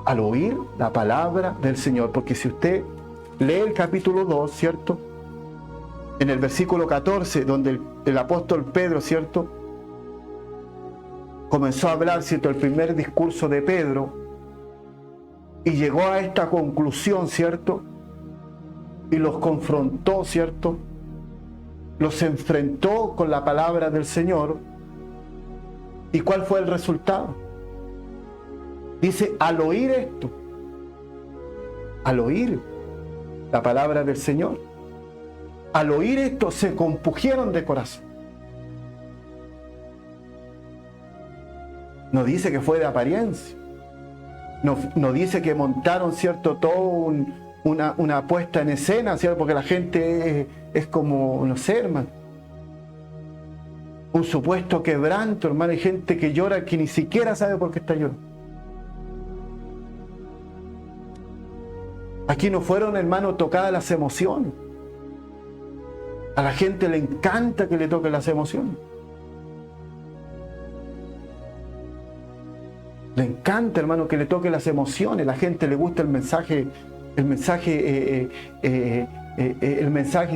Al oír la palabra del Señor. Porque si usted lee el capítulo 2, ¿cierto? En el versículo 14, donde el apóstol Pedro, ¿cierto? Comenzó a hablar, ¿cierto? El primer discurso de Pedro y llegó a esta conclusión, ¿cierto? Y los confrontó, ¿cierto? Los enfrentó con la palabra del Señor. ¿Y cuál fue el resultado? Dice, al oír esto, al oír la palabra del Señor, al oír esto se compungieron de corazón. No dice que fue de apariencia. No dice que montaron, ¿cierto?, todo una puesta en escena, ¿cierto? Porque la gente es como, no sé, hermano, un supuesto quebranto, hermano. Hay gente que llora que ni siquiera sabe por qué está llorando. Aquí no fueron, hermano, tocadas las emociones. A la gente le encanta que le toquen las emociones. Le encanta, hermano, que le toquen las emociones. A la gente le gusta el mensaje,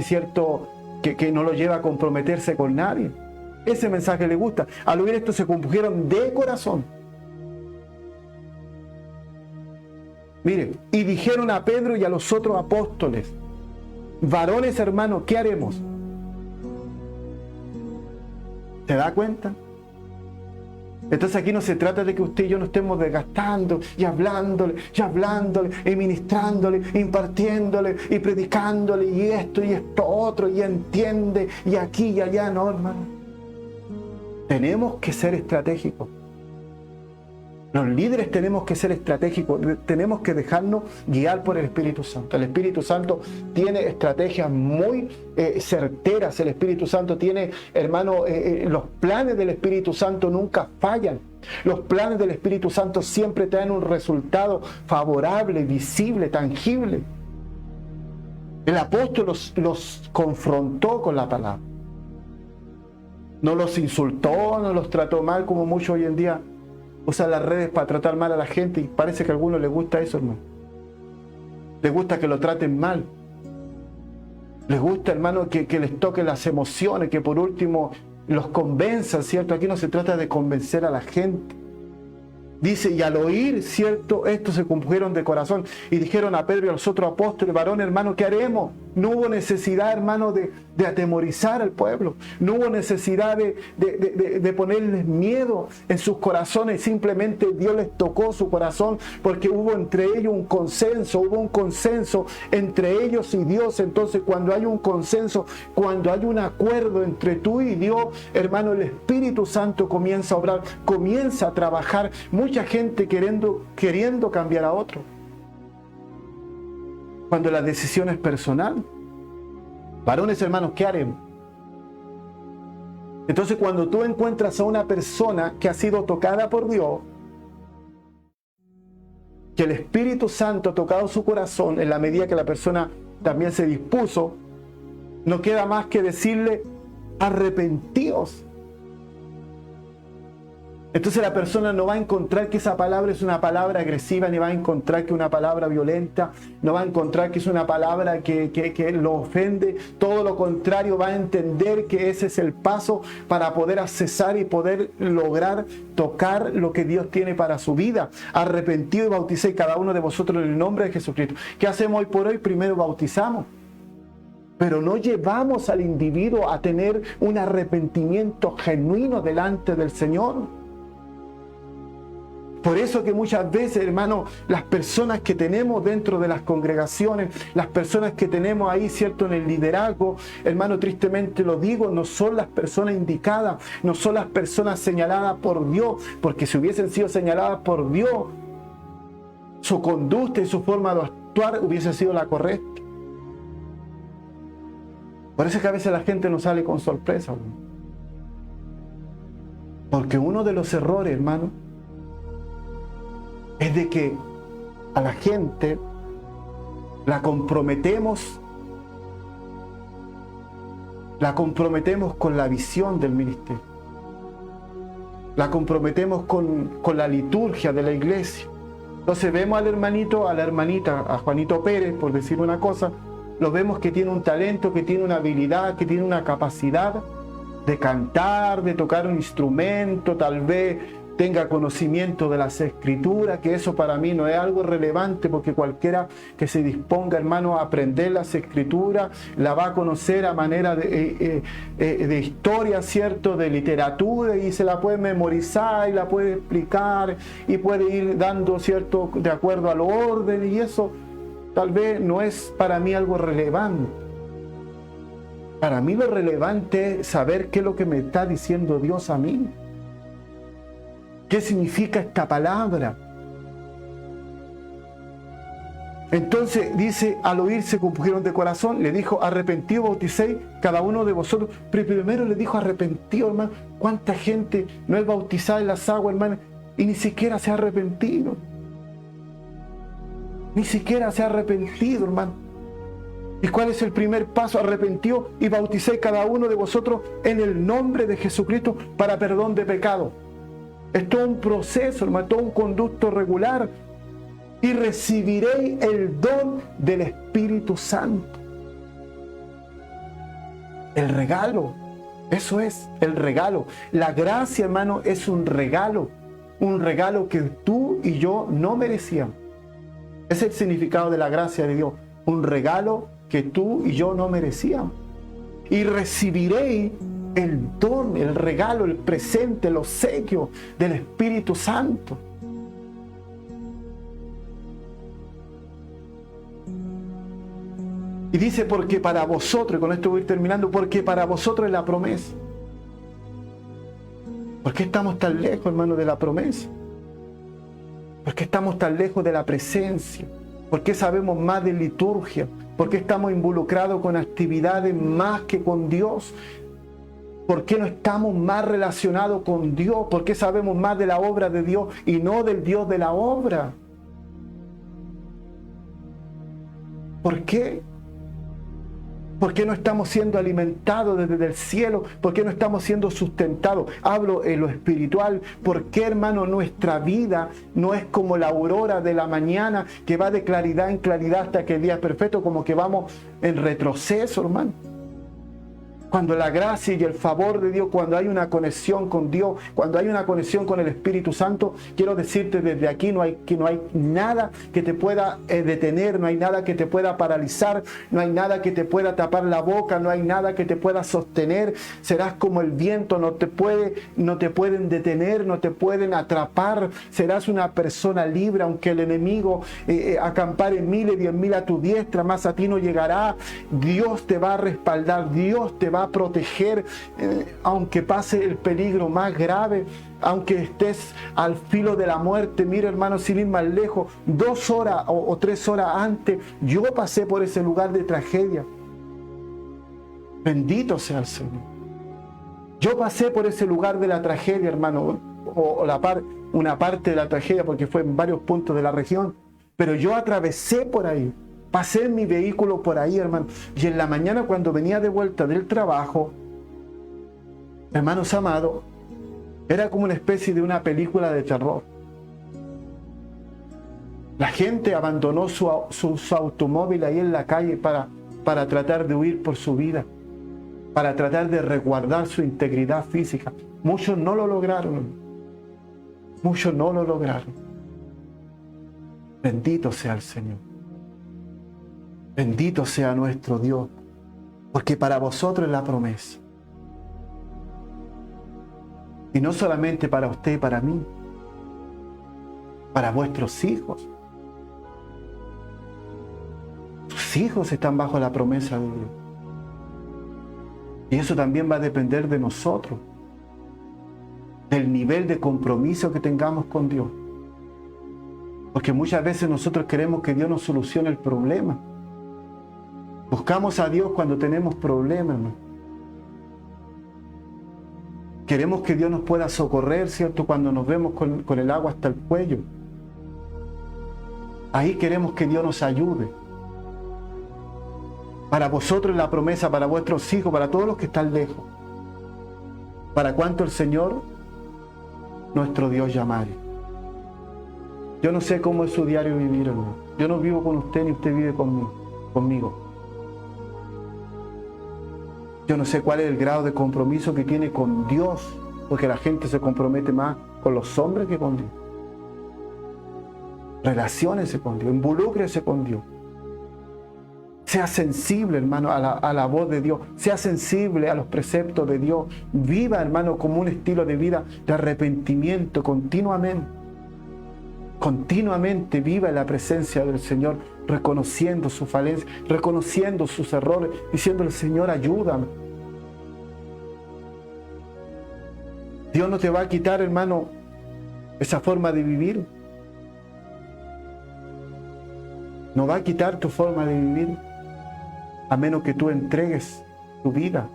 ¿cierto?, que no lo lleva a comprometerse con nadie. Ese mensaje le gusta. Al oír esto se compungieron de corazón. Mire, y dijeron a Pedro y a los otros apóstoles, varones hermanos, ¿qué haremos? ¿Se da cuenta? Entonces aquí no se trata de que usted y yo nos estemos desgastando y hablándole, y ministrándole, impartiéndole y predicándole y esto otro, y entiende, y aquí y allá. No, hermano. Tenemos que ser estratégicos. Los líderes tenemos que ser estratégicos, tenemos que dejarnos guiar por el Espíritu Santo. El Espíritu Santo tiene estrategias muy certeras. El Espíritu Santo tiene, hermano, los planes del Espíritu Santo nunca fallan. Los planes del Espíritu Santo siempre traen un resultado favorable, visible, tangible. El apóstol los confrontó con la palabra. No los insultó, no los trató mal como muchos hoy en día usan las redes para tratar mal a la gente, y parece que a algunos les gusta eso, hermano. Les gusta que lo traten mal. Les gusta, hermano, que les toquen las emociones, que por último los convenzan, ¿cierto? Aquí no se trata de convencer a la gente. Dice, y al oír, cierto, estos se compusieron de corazón y dijeron a Pedro y a los otros apóstoles, varón, hermano, ¿qué haremos? No hubo necesidad, hermano, de atemorizar al pueblo. No hubo necesidad de ponerles miedo en sus corazones. Simplemente Dios les tocó su corazón porque hubo entre ellos un consenso. Hubo un consenso entre ellos y Dios. Entonces, cuando hay un consenso, cuando hay un acuerdo entre tú y Dios, hermano, el Espíritu Santo comienza a obrar, comienza a trabajar. Mucha gente queriendo cambiar a otro. Cuando la decisión es personal. Varones, hermanos, ¿qué haremos? Entonces, cuando tú encuentras a una persona que ha sido tocada por Dios, que el Espíritu Santo ha tocado su corazón, en la medida que la persona también se dispuso, no queda más que decirle, arrepentíos. Entonces la persona no va a encontrar que esa palabra es una palabra agresiva, ni va a encontrar que es una palabra violenta, no va a encontrar que es una palabra que lo ofende. Todo lo contrario, va a entender que ese es el paso para poder accesar y poder lograr tocar lo que Dios tiene para su vida. Arrepentido y bauticé cada uno de vosotros en el nombre de Jesucristo. ¿Qué hacemos hoy por hoy? Primero bautizamos. Pero no llevamos al individuo a tener un arrepentimiento genuino delante del Señor. Por eso que muchas veces, hermano, las personas que tenemos dentro de las congregaciones, las personas que tenemos ahí, cierto, en el liderazgo, hermano, tristemente lo digo, no son las personas indicadas, no son las personas señaladas por Dios, porque si hubiesen sido señaladas por Dios, su conducta y su forma de actuar hubiese sido la correcta. Por eso es que a veces la gente no sale con sorpresa, hermano. Porque uno de los errores, hermano, es de que a la gente la comprometemos con la visión del ministerio. La comprometemos con la liturgia de la iglesia. Entonces vemos al hermanito, a la hermanita, a Juanito Pérez, por decir una cosa, lo vemos que tiene un talento, que tiene una habilidad, que tiene una capacidad de cantar, de tocar un instrumento, tal vez tenga conocimiento de las Escrituras, que eso para mí no es algo relevante, porque cualquiera que se disponga, hermano, a aprender las Escrituras, la va a conocer a manera de historia, ¿cierto?, de literatura, y se la puede memorizar, y la puede explicar, y puede ir dando, ¿cierto?, de acuerdo al orden, y eso tal vez no es para mí algo relevante. Para mí lo relevante es saber qué es lo que me está diciendo Dios a mí. ¿Qué significa esta palabra? Entonces dice, al oír se compusieron de corazón, le dijo, arrepentido, bauticéis cada uno de vosotros. Pero primero le dijo arrepentido, hermano. ¿Cuánta gente no es bautizada en las aguas, hermano, y ni siquiera se ha arrepentido? Ni siquiera se ha arrepentido, hermano. ¿Y cuál es el primer paso? Arrepentido y bauticéis cada uno de vosotros en el nombre de Jesucristo para perdón de pecado. Es todo un proceso, hermano, todo un conducto regular. Y recibiréis el don del Espíritu Santo. El regalo, eso es el regalo. La gracia, hermano, es un regalo que tú y yo no merecíamos. Es el significado de la gracia de Dios, un regalo que tú y yo no merecíamos. Y recibiréis el don, el regalo, el presente, el obsequio del Espíritu Santo. Y dice, porque para vosotros, y con esto voy a ir terminando, porque para vosotros es la promesa. ¿Por qué estamos tan lejos, hermano, de la promesa? ¿Por qué estamos tan lejos de la presencia? ¿Por qué sabemos más de liturgia? ¿Por qué estamos involucrados con actividades más que con Dios? ¿Por qué no estamos más relacionados con Dios? ¿Por qué sabemos más de la obra de Dios y no del Dios de la obra? ¿Por qué? ¿Por qué no estamos siendo alimentados desde el cielo? ¿Por qué no estamos siendo sustentados? Hablo en lo espiritual. ¿Por qué, hermano, nuestra vida no es como la aurora de la mañana que va de claridad en claridad hasta que el día es perfecto? Como que vamos en retroceso, hermano. Cuando la gracia y el favor de Dios, cuando hay una conexión con Dios, cuando hay una conexión con el Espíritu Santo, quiero decirte desde aquí, no hay nada que te pueda detener, no hay nada que te pueda paralizar, no hay nada que te pueda tapar la boca, no hay nada que te pueda sostener. Serás como el viento, no te pueden detener, no te pueden atrapar. Serás una persona libre, aunque el enemigo acampare 1000 y 10.000 a tu diestra, más a ti no llegará. Dios te va a respaldar, Dios te va a proteger, aunque pase el peligro más grave, aunque estés al filo de la muerte. Mira, hermano, sin ir más lejos, 2 horas o 3 horas antes, yo pasé por ese lugar de tragedia. Bendito sea el Señor. Yo pasé por ese lugar de la tragedia, hermano, una parte de la tragedia, porque fue en varios puntos de la región, pero yo atravesé por ahí. Pasé en mi vehículo por ahí, hermano. Y en la mañana, cuando venía de vuelta del trabajo, hermanos amados, era como una especie de una película de terror. La gente abandonó sus automóviles ahí en la calle para tratar de huir por su vida, para tratar de resguardar su integridad física. Muchos no lo lograron. Muchos no lo lograron. Bendito sea el Señor. Bendito sea nuestro Dios, porque para vosotros es la promesa. Y no solamente para usted y para mí, para vuestros hijos. Tus hijos están bajo la promesa de Dios. Y eso también va a depender de nosotros, del nivel de compromiso que tengamos con Dios. Porque muchas veces nosotros queremos que Dios nos solucione el problema. Buscamos a Dios cuando tenemos problemas, ¿no? Queremos que Dios nos pueda socorrer, ¿cierto? Cuando nos vemos con el agua hasta el cuello. Ahí queremos que Dios nos ayude. Para vosotros la promesa, para vuestros hijos, para todos los que están lejos. Para cuanto el Señor, nuestro Dios, llamare. Yo no sé cómo es su diario vivir, hermano. Yo no vivo con usted ni usted vive conmigo. Yo no sé cuál es el grado de compromiso que tiene con Dios, porque la gente se compromete más con los hombres que con Dios. Relaciónese con Dios, involúcrese con Dios. Sea sensible, hermano, a la voz de Dios. Sea sensible a los preceptos de Dios. Viva, hermano, como un estilo de vida de arrepentimiento continuamente. Continuamente viva en la presencia del Señor, reconociendo su falencia, reconociendo sus errores, diciéndole: Señor, ayúdame. Dios no te va a quitar, hermano, esa forma de vivir. No va a quitar tu forma de vivir, a menos que tú entregues tu vida.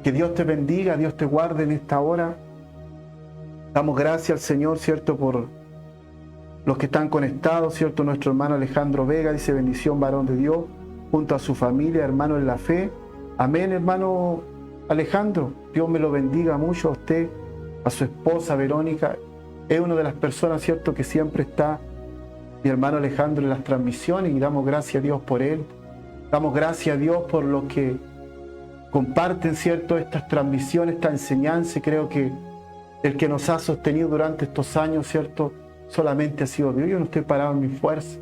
Que Dios te bendiga, Dios te guarde en esta hora. Damos gracias al Señor, ¿cierto?, por los que están conectados, ¿cierto? Nuestro hermano Alejandro Vega dice: bendición, varón de Dios, junto a su familia, hermano en la fe. Amén, hermano Alejandro. Dios me lo bendiga mucho a usted, a su esposa Verónica. Es una de las personas, ¿cierto?, que siempre está, mi hermano Alejandro, en las transmisiones, y damos gracias a Dios por él. Damos gracias a Dios por los que comparten, ¿cierto?, estas transmisiones, esta enseñanza. Y creo que el que nos ha sostenido durante estos años, ¿cierto?, solamente ha sido Dios. Yo no estoy parado en mi fuerza.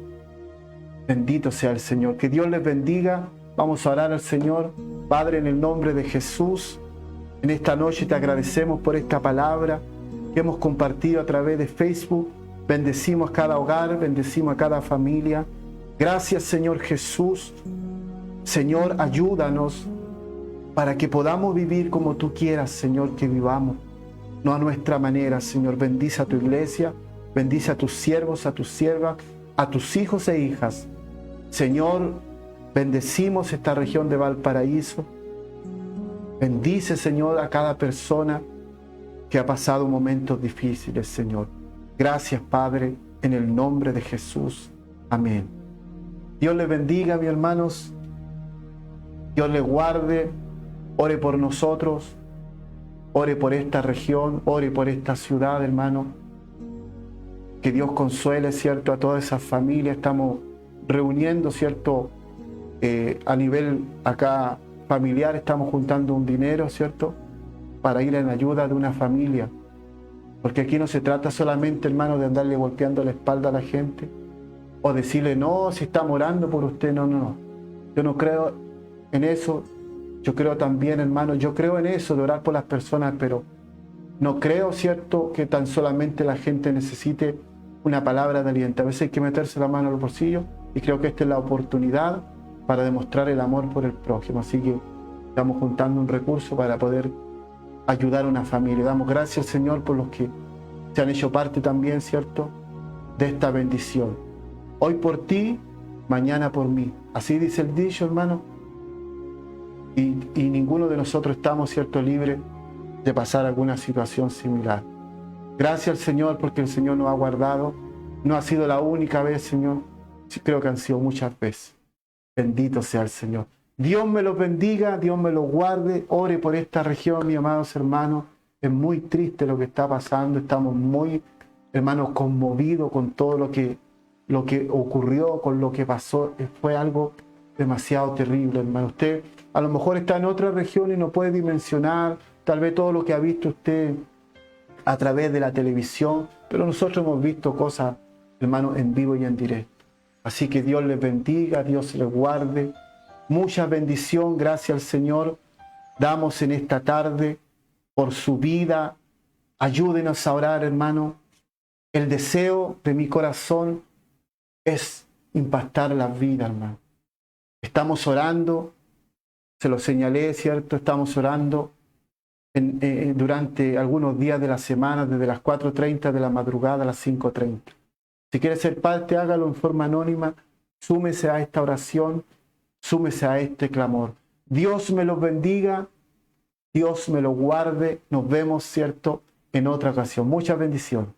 Bendito sea el Señor. Que Dios les bendiga. Vamos a orar al Señor. Padre, en el nombre de Jesús, en esta noche te agradecemos por esta palabra que hemos compartido a través de Facebook. Bendecimos cada hogar, bendecimos a cada familia. Gracias, Señor Jesús. Señor, ayúdanos para que podamos vivir como tú quieras, Señor, que vivamos. No a nuestra manera, Señor. Bendice a tu iglesia. Bendice a tus siervos, a tus siervas, a tus hijos e hijas. Señor, bendecimos esta región de Valparaíso. Bendice, Señor, a cada persona que ha pasado momentos difíciles, Señor. Gracias, Padre, en el nombre de Jesús. Amén. Dios les bendiga, mis hermanos. Dios les guarde. Ore por nosotros. Ore por esta región. Ore por esta ciudad, hermano. Que Dios consuele, ¿cierto?, a todas esas familias. Estamos reuniendo, ¿cierto?, a nivel acá familiar, estamos juntando un dinero, ¿cierto?, para ir en ayuda de una familia. Porque aquí no se trata solamente, hermano, de andarle golpeando la espalda a la gente o decirle, no, si estamos orando por usted, no, no, no. Yo no creo en eso. Yo creo también, hermano, yo creo en eso de orar por las personas, pero no creo, ¿cierto?, que tan solamente la gente necesite una palabra de aliento. A veces hay que meterse la mano en el bolsillo y creo que esta es la oportunidad para demostrar el amor por el prójimo. Así que estamos juntando un recurso para poder ayudar a una familia. Damos gracias al Señor por los que se han hecho parte también, ¿cierto?, de esta bendición. Hoy por ti, mañana por mí. Así dice el dicho, hermano. Y ninguno de nosotros estamos, ¿cierto?, libres de pasar alguna situación similar. Gracias al Señor porque el Señor nos ha guardado. No ha sido la única vez, Señor. Sí, creo que han sido muchas veces. Bendito sea el Señor. Dios me los bendiga, Dios me los guarde. Ore por esta región, mis amados hermanos. Es muy triste lo que está pasando. Estamos muy, hermanos, conmovidos con todo lo que ocurrió, con lo que pasó. Fue algo demasiado terrible, hermano. Usted a lo mejor está en otra región y no puede dimensionar tal vez todo lo que ha visto usted a través de la televisión, pero nosotros hemos visto cosas, hermano, en vivo y en directo. Así que Dios les bendiga, Dios les guarde. Mucha bendición, gracias al Señor. Damos en esta tarde por su vida. Ayúdenos a orar, hermano. El deseo de mi corazón es impactar la vida, hermano. Estamos orando, se lo señalé, ¿cierto? Estamos orando durante algunos días de la semana, desde las 4:30 de la madrugada a las 5:30. Si quiere ser parte, hágalo en forma anónima. Súmese a esta oración, súmese a este clamor. Dios me los bendiga, Dios me los guarde. Nos vemos, ¿cierto?, en otra ocasión. Muchas bendiciones.